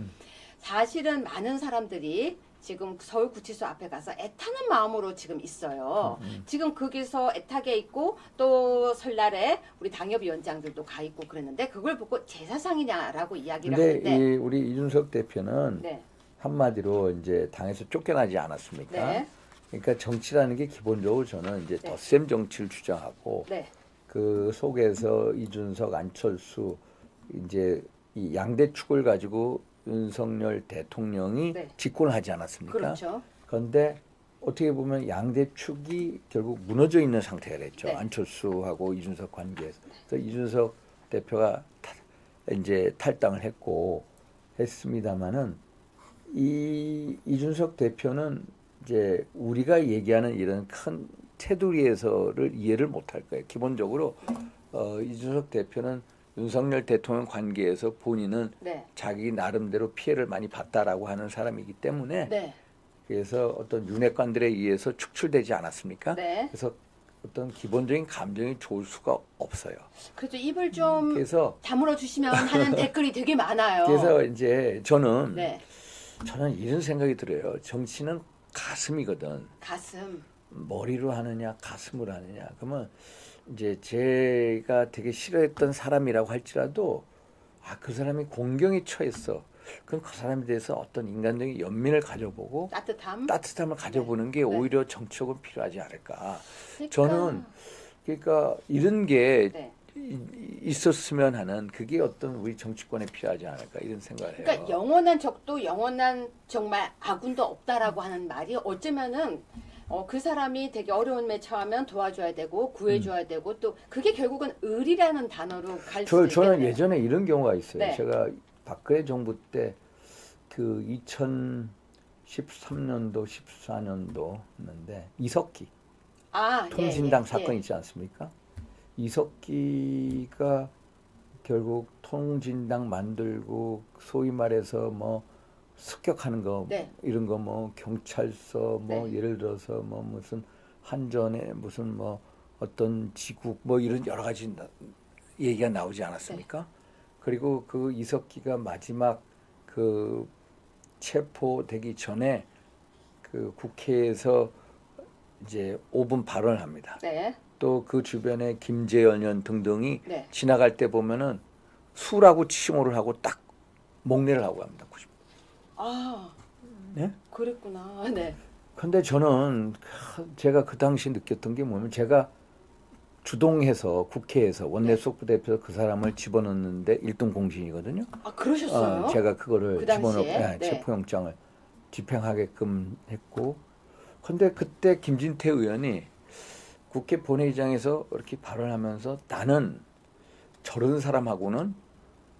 사실은 많은 사람들이 지금 서울 구치소 앞에 가서 애타는 마음으로 지금 있어요. 지금 거기서 애타게 있고 또 설날에 우리 당협위원장들도 가 있고 그랬는데 그걸 보고 제사상이냐라고 이야기를 근데 하는데 우리 이준석 대표는 네. 한마디로 이제 당에서 쫓겨나지 않았습니까? 네. 그러니까 정치라는 게 기본적으로 저는 이제 네. 덧셈 정치를 주장하고 네. 그 속에서 이준석, 안철수 이제 이 양대축을 가지고 윤석열 대통령이 네. 집권을 하지 않았습니까? 그렇죠. 그런데 어떻게 보면 양대축이 결국 무너져 있는 상태가 됐죠. 네. 안철수하고 이준석 관계에서. 그래서 이준석 대표가 이제 탈당을 했고 했습니다마는 이준석 대표는 이제 우리가 얘기하는 이런 큰 테두리에서를 이해를 못할 거예요. 기본적으로 이준석 대표는 윤석열 대통령 관계에서 본인은 네. 자기 나름대로 피해를 많이 봤다라고 하는 사람이기 때문에 네. 그래서 어떤 윤핵관들에 의해서 축출되지 않았습니까? 네. 그래서 어떤 기본적인 감정이 좋을 수가 없어요. 그래서 입을 좀 그래서 다물어 주시면 하는 댓글이 되게 많아요. 그래서 이제 저는 네. 이런 생각이 들어요. 정치는 가슴이거든. 가슴. 머리로 하느냐 가슴으로 하느냐. 그러면 이제 제가 되게 싫어했던 사람이라고 할지라도 그 사람이 공경에 처했어. 그럼 그 사람에 대해서 어떤 인간적인 연민을 가져보고 따뜻함을 가져보는 게 네. 오히려 정치적으로 필요하지 않을까. 그러니까, 저는 그러니까 이런 게 네. 있었으면 하는 그게 어떤 우리 정치권에 필요하지 않을까 이런 생각을 해요. 그러니까 영원한 적도 영원한 정말 아군도 없다라고 하는 말이 어쩌면은 그 사람이 되게 어려움에 처하면 도와줘야 되고 구해줘야 되고 또 그게 결국은 의리라는 단어로 갈 수도 저는 있겠네요. 예전에 이런 경우가 있어요. 네. 제가 박근혜 정부 때 그 2013년도 14년도였는데 이석기 통진당 사건 있지 않습니까? 이석기가 결국 통진당 만들고 소위 말해서 뭐 습격하는 거 네. 이런 거 뭐 경찰서 뭐 네. 예를 들어서 뭐 무슨 한전에 무슨 뭐 어떤 지국 뭐 이런 여러 가지 얘기가 나오지 않았습니까? 네. 그리고 그 이석기가 마지막 그 체포되기 전에 그 국회에서 이제 5분 발언을 합니다. 네. 또 그 주변에 김재현 의원 등등이 네. 지나갈 때 보면은 수라고 칭호를 하고 딱 목례를 하고 갑니다. 90. 아, 네? 그랬구나. 네. 근데 저는 제가 그 당시 느꼈던 게 뭐냐면 제가 주동해서 국회에서 원내 수석부대표에서 그 사람을 집어넣는데 일등 공신이거든요. 아, 그러셨어요? 제가 그거를 그 당시에? 집어넣고 네. 체포영장을 집행하게끔 했고 근데 그때 김진태 의원이 국회 본회의장에서 이렇게 발언하면서 나는 저런 사람하고는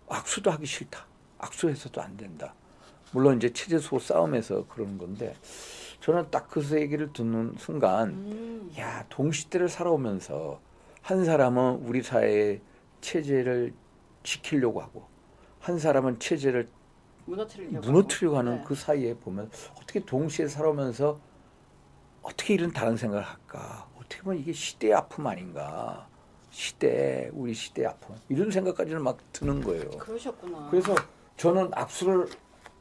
악수도 하기 싫다. 악수해서도 안 된다. 물론 이제 체제수호 싸움에서 그러는 건데 저는 딱 그 얘기를 듣는 순간 야 동시대를 살아오면서 한 사람은 우리 사회의 체제를 지키려고 하고 한 사람은 체제를 무너뜨리려고 하는 네. 그 사이에 보면 어떻게 동시에 살아오면서 어떻게 이런 다른 생각을 할까? 어떻게 보면 이게 시대의 아픔 아닌가? 우리 시대의 아픔 이런 생각까지는 막 드는 거예요. 그러셨구나. 그래서 저는 악수를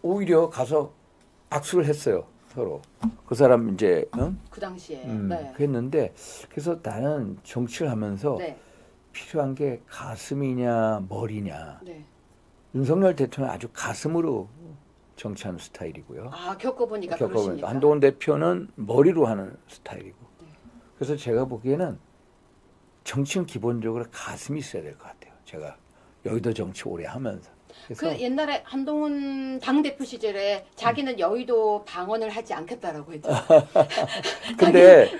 오히려 가서 악수를 했어요. 서로 그 사람 이제 그 당시에 네. 했는데 그래서 나는 정치를 하면서 네. 필요한 게 가슴이냐 머리냐. 네. 윤석열 대통령 아주 가슴으로 정치하는 스타일이고요. 아, 겪어보니까 그러십니까? 한동훈 대표는 머리로 하는 스타일이고. 네. 그래서 제가 보기에는 정치는 기본적으로 가슴이 있어야 될 것 같아요. 제가 여의도 정치 오래 하면서. 그래서 그 옛날에 한동훈 당대표 시절에 자기는 여의도 방언을 하지 않겠다라고 했죠. 근데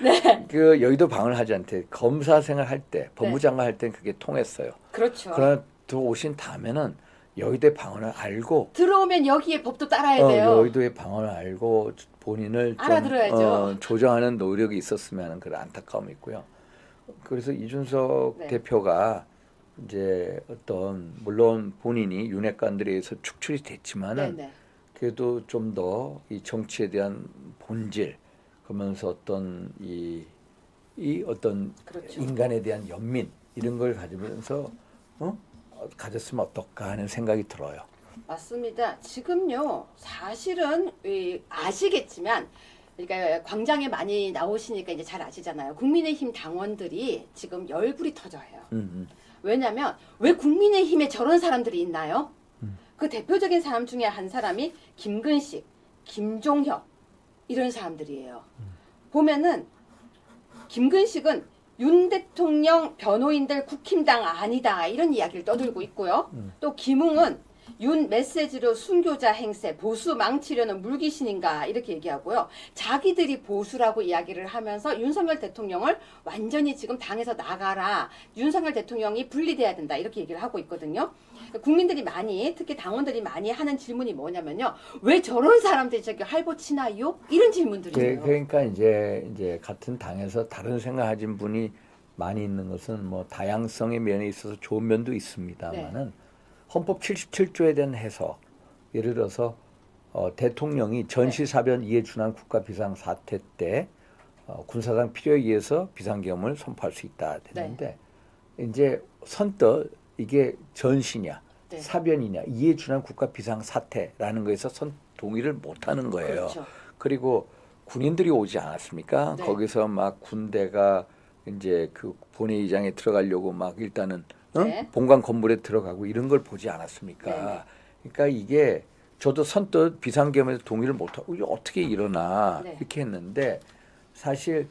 그 여의도 방언을 하지 않대. 검사 생활 할 때, 법무장관 할 때는 그게 통했어요. 그렇죠. 그러나 들어오신 다음에는 여의도의 방언을 알고 들어오면 여기에 법도 따라야 돼요. 여의도의 방언을 알고 본인을 알아들어야죠. 좀 조정하는 노력이 있었으면 하는 그런 안타까움이 있고요. 그래서 이준석 네. 대표가 이제 어떤 물론 본인이 윤핵관들에 의해서 축출이 됐지만은 네네. 그래도 좀 더 이 정치에 대한 본질 그러면서 어떤 이 어떤 그렇죠. 인간에 대한 연민 이런 걸 가지면서 가졌으면 어떨까 하는 생각이 들어요. 맞습니다. 지금요, 사실은 아시겠지만, 그러니까 광장에 많이 나오시니까 이제 잘 아시잖아요. 국민의힘 당원들이 지금 열불이 터져요. 왜냐하면 왜 국민의힘에 저런 사람들이 있나요? 그 대표적인 사람 중에 한 사람이 김근식, 김종혁 이런 사람들이에요. 보면은 김근식은 윤 대통령 변호인들 국힘당 아니다 이런 이야기를 떠들고 있고요. 또 김웅은 윤 메시지로 순교자 행세 보수 망치려는 물귀신인가 이렇게 얘기하고요. 자기들이 보수라고 이야기를 하면서 윤석열 대통령을 완전히 지금 당에서 나가라. 윤석열 대통령이 분리돼야 된다 이렇게 얘기를 하고 있거든요. 국민들이 많이 특히 당원들이 많이 하는 질문이 뭐냐면요. 왜 저런 사람들이 저기 할보치나요? 이런 질문들이에요. 그러니까 이제 같은 당에서 다른 생각하신 분이 많이 있는 것은 뭐 다양성의 면에 있어서 좋은 면도 있습니다만은 헌법 77조에 대한 해석 예를 들어서 대통령이 전시사변 이에 준한 국가 비상 사태 때 군사상 필요에 의해서 비상계엄을 선포할 수 있다 됐는데 이제 선뜻 이게 전시냐 사변이냐 이에 준한 국가 비상 사태라는 거에서 동의를 못하는 거예요. 그렇죠. 그리고 군인들이 오지 않았습니까? 거기서 막 군대가 이제 그 본회의장에 들어가려고 막 일단은 본관 건물에 들어가고 이런 걸 보지 않았습니까? 그러니까 이게 저도 선뜻 비상계엄에서 동의를 못하고 이게 어떻게 일어나 네. 이렇게 했는데 사실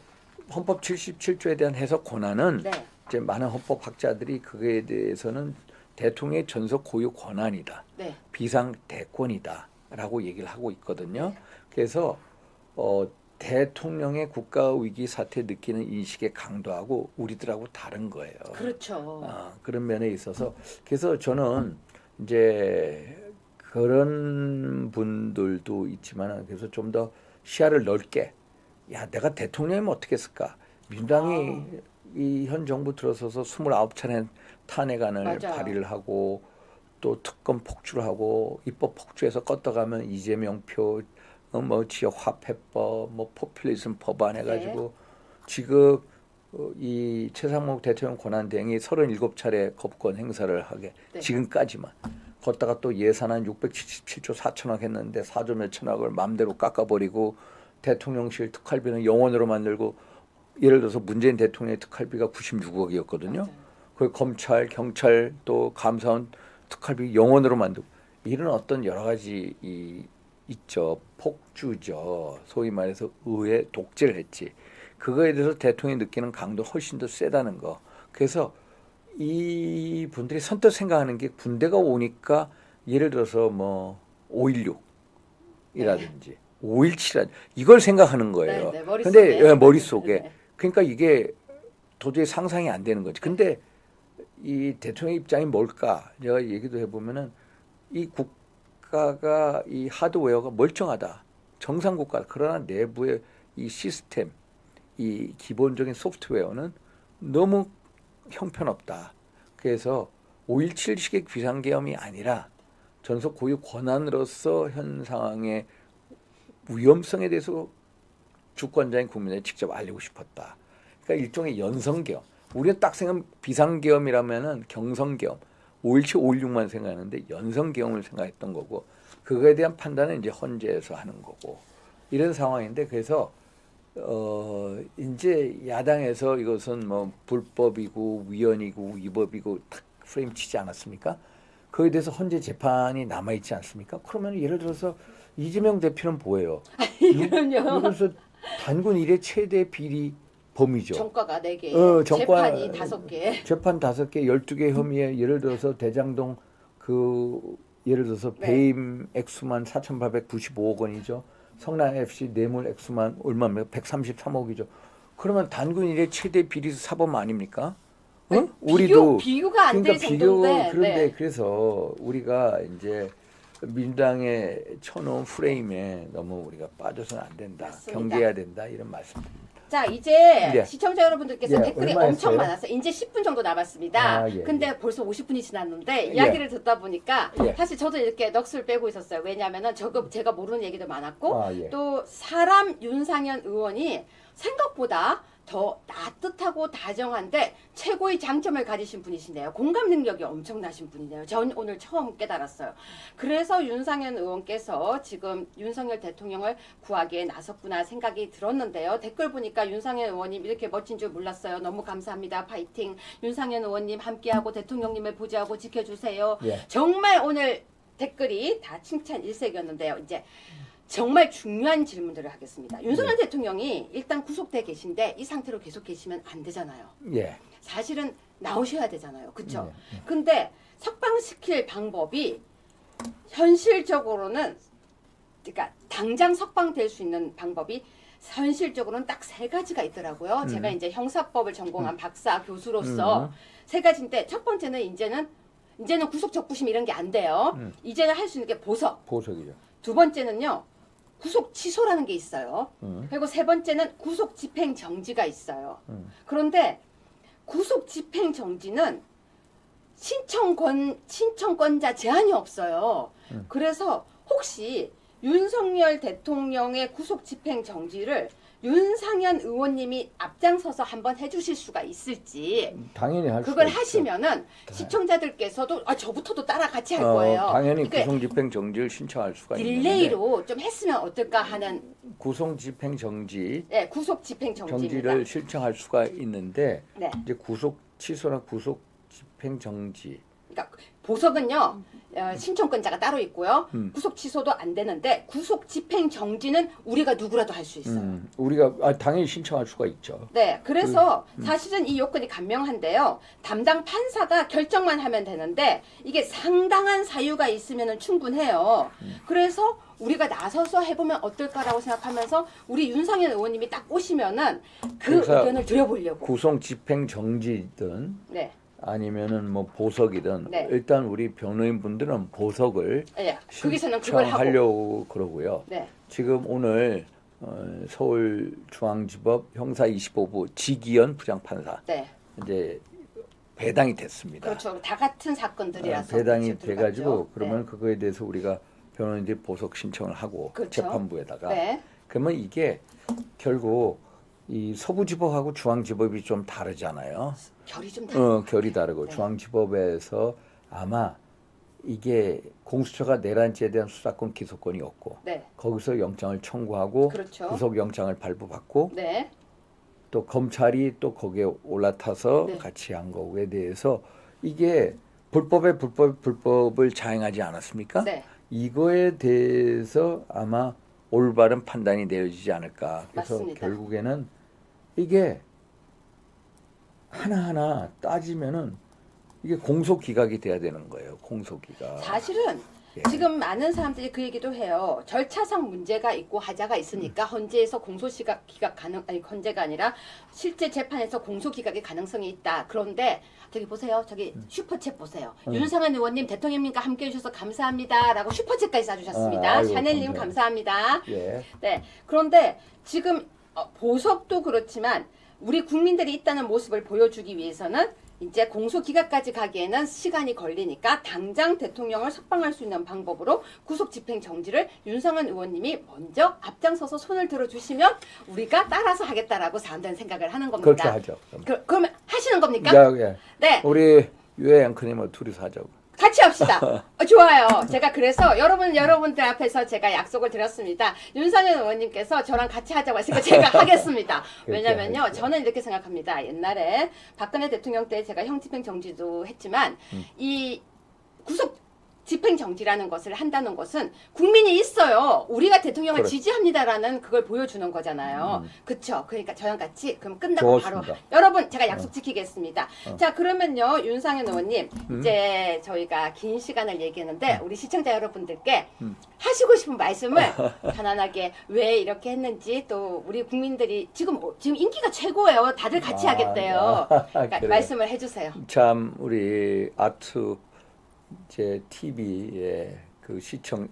헌법 77조에 대한 해석 권한은 네. 이제 많은 헌법학자들이 그거에 대해서는 대통령의 전속 고유 권한이다. 네. 비상대권이다라고 얘기를 하고 있거든요. 네. 그래서 대통령의 국가위기 사태 느끼는 인식의 강도하고 우리들하고 다른 거예요. 그렇죠. 그런 면에 있어서 그래서 저는 이제 그런 분들도 있지만 그래서 좀 더 시야를 넓게 야 내가 대통령이면 어떻게 했을까? 민주당이 이 현 정부 들어서서 29차례 탄핵안을 맞아요. 발의를 하고 또 특검 폭주하고 입법 폭주해서 껐다가면 이재명 표 뭐 지역 화폐법 뭐 포퓰리즘 법안 해가지고 지금 이 최상목 대통령 권한대행이 37차례 거부권 행사를 하게 네. 지금까지만 걷다가 또 예산안 677조 4천억 했는데 4조 몇 천억을 마음대로 깎아버리고 대통령실 특활비는 영원으로 만들고 예를 들어서 문재인 대통령의 특활비가 96억이었거든요. 그 검찰, 경찰 또 감사원 특활비 영원으로 만들고 이런 어떤 여러 가지 있죠. 폭주죠. 소위 말해서 의회 독재를 했지. 그거에 대해서 대통령이 느끼는 강도 훨씬 더 세다는 거. 그래서 이 분들이 선뜻 생각하는 게 군대가 오니까 예를 들어서 뭐 5.16이라든지 5.17 이걸 생각하는 거예요. 네, 네, 머릿속에. 근데 머릿속에. 네. 그러니까 이게 도저히 상상이 안 되는 거지. 근데 이 대통령 입장이 뭘까? 제가 얘기도 해보면은 이 국가가 이 하드웨어가 멀쩡하다. 정상 국가. 그러나 내부의 이 시스템, 이 기본적인 소프트웨어는 너무 형편없다. 그래서 5.17식의 비상계엄이 아니라 전속 고유 권한으로서 현 상황의 위험성에 대해서 주권자인 국민에 직접 알리고 싶었다. 그러니까 일종의 연성계엄. 우리는 딱 생각하면 비상계엄이라면은 경성계엄, 5.17, 5.16만 생각하는데 연성계엄을 생각했던 거고 그거에 대한 판단은 이제 헌재에서 하는 거고 이런 상황인데 그래서 이제 야당에서 이것은 뭐 불법이고 위헌이고 위법이고 탁 프레임 치지 않았습니까? 그에 대해서 헌재 재판이 남아 있지 않습니까? 그러면 예를 들어서 이재명 대표는 뭐예요? 그럼요. 그래서 단군 이래 최대 비리 범이죠. 정과가 4개, 정과- 재판이 5개. 재판 5개, 12개 혐의에 예를 들어서 대장동 예를 들어서 네. 배임 액수만 4,895억 원이죠. 성남 FC 뇌물 액수만 얼마입니까? 133억이죠. 그러면 단군 이래 최대 비리 사범 아닙니까? 아니, 비교가 안 될 정도인데. 그런데 네. 그래서 우리가 이제 민주당에 쳐놓은 프레임에 너무 우리가 빠져서는 안 된다. 맞습니다. 경계해야 된다. 이런 말씀드립니다. 자, 이제 예. 시청자 여러분들께서 예, 댓글이 얼마 엄청 했어요? 많았어요. 이제 10분 정도 남았습니다. 아, 예, 근데 벌써 50분이 지났는데 이야기를 듣다 보니까 예. 사실 저도 이렇게 넋을 빼고 있었어요. 왜냐하면은 제가 모르는 얘기도 많았고 예. 또 사람 윤상현 의원이 생각보다 더 따뜻하고 다정한데 최고의 장점을 가지신 분이시네요. 공감 능력이 엄청나신 분이네요. 전 오늘 처음 깨달았어요. 그래서 윤상현 의원께서 지금 윤석열 대통령을 구하기에 나섰구나 생각이 들었는데요. 댓글 보니까 윤상현 의원님 이렇게 멋진 줄 몰랐어요. 너무 감사합니다. 파이팅. 윤상현 의원님 함께하고 대통령님을 보좌하고 지켜주세요. 예. 정말 오늘 댓글이 다 칭찬 일색이었는데요. 이제 정말 중요한 질문들을 하겠습니다. 윤석열 대통령이 일단 구속돼 계신데 이 상태로 계속 계시면 안 되잖아요. 예. 사실은 나오셔야 되잖아요. 그렇죠? 네. 근데 석방시킬 방법이 현실적으로는 그러니까 당장 석방될 수 있는 방법이 현실적으로는 딱 3가지가 있더라고요. 제가 이제 형사법을 전공한 박사 교수로서 3가지인데 첫 번째는 이제는 구속 적부심 이런 게 안 돼요. 이제는 할 수 있는 게 보석이죠. 두 번째는요. 구속 취소라는 게 있어요. 그리고 3번째는 구속 집행 정지가 있어요. 그런데 구속 집행 정지는 신청권자 제한이 없어요. 그래서 혹시 윤석열 대통령의 구속 집행 정지를 윤상현 의원님이 앞장서서 한번 해주실 수가 있을지 당연히 할 그걸 수가 있죠. 하시면은 시청자들께서도 저부터도 따라 같이 할 거예요. 당연히 그러니까 구속집행 정지를 신청할 수가 있는데 딜레이로 좀 했으면 어떨까 하는 구속집행 정지 네, 구속 집행 정지입니다. 정지를 신청할 수가 있는데 네. 이제 구속 취소나 구속 집행 정지 그러니까 보석은요. 신청권자가 따로 있고요. 구속 취소도 안 되는데 구속 집행 정지는 우리가 누구라도 할 수 있어요. 우리가 당연히 신청할 수가 있죠. 네, 그래서 사실은 이 요건이 간명한데요. 담당 판사가 결정만 하면 되는데 이게 상당한 사유가 있으면 충분해요. 그래서 우리가 나서서 해보면 어떨까라고 생각하면서 우리 윤상현 의원님이 딱 오시면은 그 의견을 드려보려고. 구속 집행 정지든 네. 아니면은 뭐 보석이든 네. 일단 우리 변호인 분들은 보석을 네, 거기서는 그걸 하고. 신청하려고 그러고요. 네. 지금 오늘 서울중앙지법 형사 25부 지기현 부장판사 네. 이제 배당이 됐습니다. 그렇죠. 다 같은 사건들이라서. 배당이 그렇죠. 돼가지고 네. 그러면 그거에 대해서 우리가 변호인들이 보석 신청을 하고 그렇죠. 재판부에다가 네. 그러면 이게 결국 이 서부지법하고 중앙지법이 좀 다르잖아요. 결이 좀 다르죠. 결이 다르고 네. 중앙지법에서 아마 이게 공수처가 내란죄에 대한 수사권 기소권이 없고 네. 거기서 영장을 청구하고 그렇죠. 구속영장을 발부받고 네. 또 검찰이 또 거기에 올라타서 네. 같이 한 거에 대해서 이게 불법을 자행하지 않았습니까? 네. 이거에 대해서 아마 올바른 판단이 내려지지 않을까. 그래서 맞습니다. 결국에는 이게 하나하나 따지면은 이게 공소기각이 돼야 되는 거예요. 공소기각. 사실은 예. 지금 많은 사람들이 그 얘기도 해요. 절차상 문제가 있고 하자가 있으니까 헌재에서 공소기각 가능 아니 헌재가 아니라 실제 재판에서 공소기각의 가능성이 있다. 그런데 저기 보세요. 저기 슈퍼챗 보세요. 윤상현 의원님 대통령님과 함께해 주셔서 감사합니다라고 슈퍼챗까지 쏴주셨습니다. 아이고, 샤넬님 감사합니다. 예. 네. 그런데 지금 보석도 그렇지만 우리 국민들이 있다는 모습을 보여주기 위해서는 이제 공소기각까지 가기에는 시간이 걸리니까 당장 대통령을 석방할 수 있는 방법으로 구속 집행 정지를 윤상현 의원님이 먼저 앞장서서 손을 들어주시면 우리가 따라서 하겠다라고 사람들은 생각을 하는 겁니다. 그렇게 하죠. 그러면 하시는 겁니까? 예. 네. 우리 유해 앵커님은 둘이서 하자고. 같이 합시다. 좋아요. 제가 그래서 여러분들 앞에서 제가 약속을 드렸습니다. 윤상현 의원님께서 저랑 같이 하자고 했으니까 제가 하겠습니다. 왜냐면요. 하겠죠. 저는 이렇게 생각합니다. 옛날에 박근혜 대통령 때 제가 형집행 정지도 했지만 이 구속 집행 정지라는 것을 한다는 것은 국민이 있어요. 우리가 대통령을 그렇죠. 지지합니다라는 그걸 보여주는 거잖아요. 그렇죠. 그러니까 저랑 같이 그럼 끝나고 좋습니다. 바로 여러분 제가 약속 지키겠습니다. 자 그러면요 윤상현 의원님 이제 저희가 긴 시간을 얘기했는데 우리 시청자 여러분들께 하시고 싶은 말씀을 편안하게 왜 이렇게 했는지 또 우리 국민들이 지금 인기가 최고예요. 다들 같이 하겠대요. 그러니까 그래요. 말씀을 해주세요. 참 우리 아트 제 TV의 그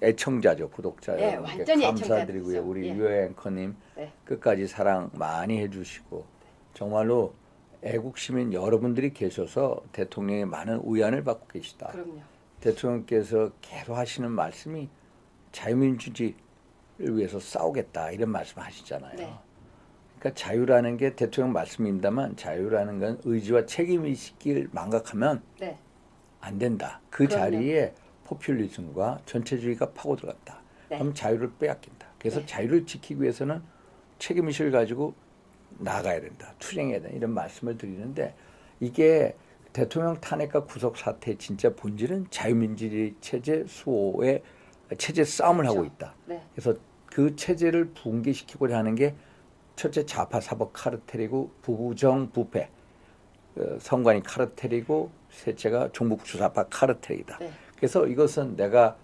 애청자죠, 구독자 네, 여러분께 완전히 감사드리고요. 애청자죠. 우리 예. 유해 앵커님 네. 끝까지 사랑 많이 해주시고 정말로 애국 시민 여러분들이 계셔서 대통령의 많은 의안을 받고 계시다. 그럼요. 대통령께서 계속 하시는 말씀이 자유민주주의를 위해서 싸우겠다 이런 말씀하시잖아요. 네. 그러니까 자유라는 게 대통령 말씀입니다만 자유라는 건 의지와 책임의식을 망각하면 네. 안 된다. 그 그럼요. 자리에 포퓰리즘과 전체주의가 파고들었다. 네. 그럼 자유를 빼앗긴다. 그래서 네. 자유를 지키기 위해서는 책임의식을 가지고 나가야 된다. 투쟁해야 된다. 이런 말씀을 드리는데 이게 대통령 탄핵과 구속 사태의 진짜 본질은 자유민주주의 체제 수호의 체제 싸움을 하고 있다. 네. 그래서 그 체제를 붕괴시키고자 하는 게 첫째 좌파 사법 카르텔이고 부정 부패 선관위 카르텔이고 셋째가 종북 주사파 카르텔이다. 네. 그래서 이것은 내가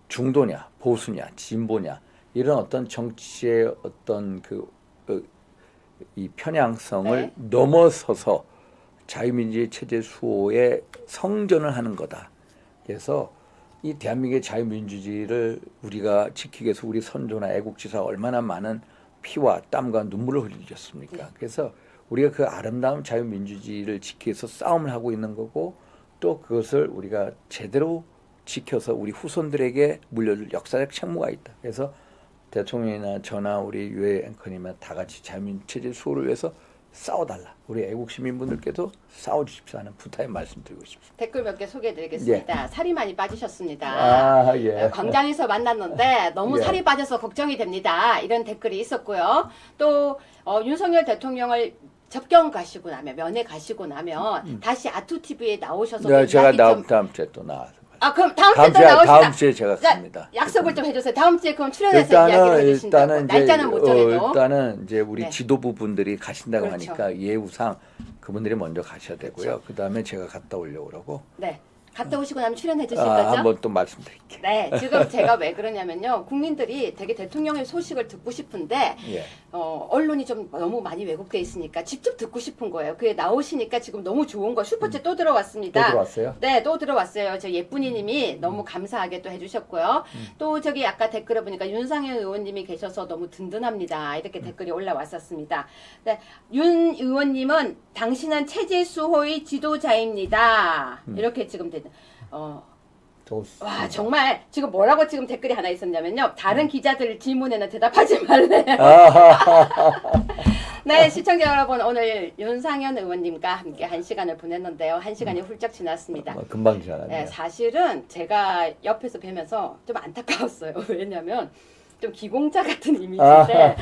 중도냐 보수냐 진보냐 이런 어떤 정치의 어떤 이 편향성을 네. 넘어서서 자유민주주의 체제 수호에 성전을 하는 거다. 그래서 이 대한민국의 자유민주주의를 우리가 지키기 위해서 우리 선조나 애국지사 얼마나 많은 피와 땀과 눈물을 흘리셨습니까? 네. 그래서 우리가 그 아름다운 자유민주주의를 지키기 위해서 싸움을 하고 있는 거고 또 그것을 우리가 제대로 지켜서 우리 후손들에게 물려줄 역사적 책무가 있다. 그래서 대통령이나 저나 우리 유해 앵커님은 다 같이 자유민주체제 수호를 위해서 싸워달라. 우리 애국 시민분들께도 싸워주십시오 하는 부탁의 말씀드리고 싶습니다. 댓글 몇 개 소개해드리겠습니다. 살이 많이 빠지셨습니다. 아, 예. 광장에서 만났는데 너무 예. 살이 빠져서 걱정이 됩니다. 이런 댓글이 있었고요. 또 윤석열 대통령을 접경 가시고 나면 면회 가시고 나면 다시 아투TV에 나오셔서 네, 제가 이야기 좀 다음 주에 또 나와서 아 그럼 다음 주에 또 나오시다. 다음 주에 제가 자, 갑니다. 약속을 좀 해주세요. 다음 주에 그럼 출연해서 이야기를 해주신다고. 날짜는 못 정해도. 일단은 이제 우리 네. 지도부분들이 가신다고 그렇죠. 하니까 예우상 그분들이 먼저 가셔야 되고요. 그 다음에 제가 갔다 오려고 그러고. 네. 갔다 오시고 나면 출연해 주실 거죠? 한번 또 말씀드릴게요. 네, 지금 제가 왜 그러냐면요. 국민들이 되게 대통령의 소식을 듣고 싶은데, 예. 언론이 좀 너무 많이 왜곡돼 있으니까 직접 듣고 싶은 거예요. 그게 나오시니까 지금 너무 좋은 거. 슈퍼챗 또 들어왔습니다. 또 들어왔어요? 네, 또 들어왔어요. 저 예쁜이님이 너무 감사하게 또 해주셨고요. 또 저기 아까 댓글에 보니까 윤상현 의원님이 계셔서 너무 든든합니다. 이렇게 댓글이 올라왔었습니다. 네, 윤 의원님은 당신은 체제수호의 지도자입니다. 이렇게 지금 와 정말 지금 뭐라고 지금 댓글이 하나 있었냐면요. 다른 기자들 질문에는 대답하지 말래요. 네, 시청자 여러분 오늘 윤상현 의원님과 함께 1시간을 보냈는데요. 1시간이 훌쩍 지났습니다. 금방 지나갔네요. 네, 사실은 제가 옆에서 뵈면서 좀 안타까웠어요. 왜냐면 좀 기공자 같은 이미지인데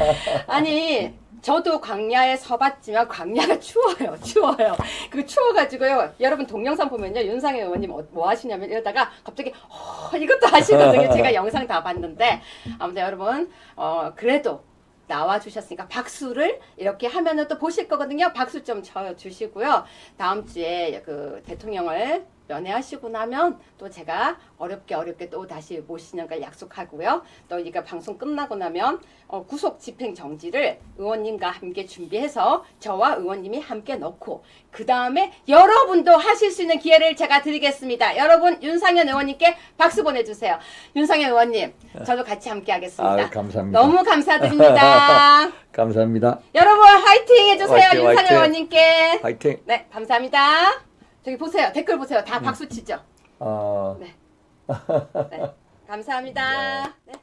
아니 저도 광야에 서봤지만 광야가 추워요. 추워요. 그 추워가지고요. 여러분 동영상 보면요. 윤상현 의원님 뭐 하시냐면 이러다가 갑자기 이것도 하시거든요. 제가 영상 다 봤는데 아무튼 여러분 그래도 나와주셨으니까 박수를 이렇게 하면은 또 보실 거거든요. 박수 좀 쳐주시고요. 다음 주에 그 대통령을 면회하시고 나면 또 제가 어렵게 또 다시 모시는 걸 약속하고요. 또 이거 방송 끝나고 나면 구속 집행 정지를 의원님과 함께 준비해서 저와 의원님이 함께 넣고 그 다음에 여러분도 하실 수 있는 기회를 제가 드리겠습니다. 여러분 윤상현 의원님께 박수 보내주세요. 윤상현 의원님 저도 같이 함께 하겠습니다. 감사합니다. 너무 감사드립니다. 감사합니다. 여러분 화이팅 해주세요. 화이팅, 윤상현 화이팅. 의원님께. 화이팅. 네 감사합니다. 저기 보세요. 댓글 보세요. 다 박수 치죠. 네. 네. 감사합니다. 네.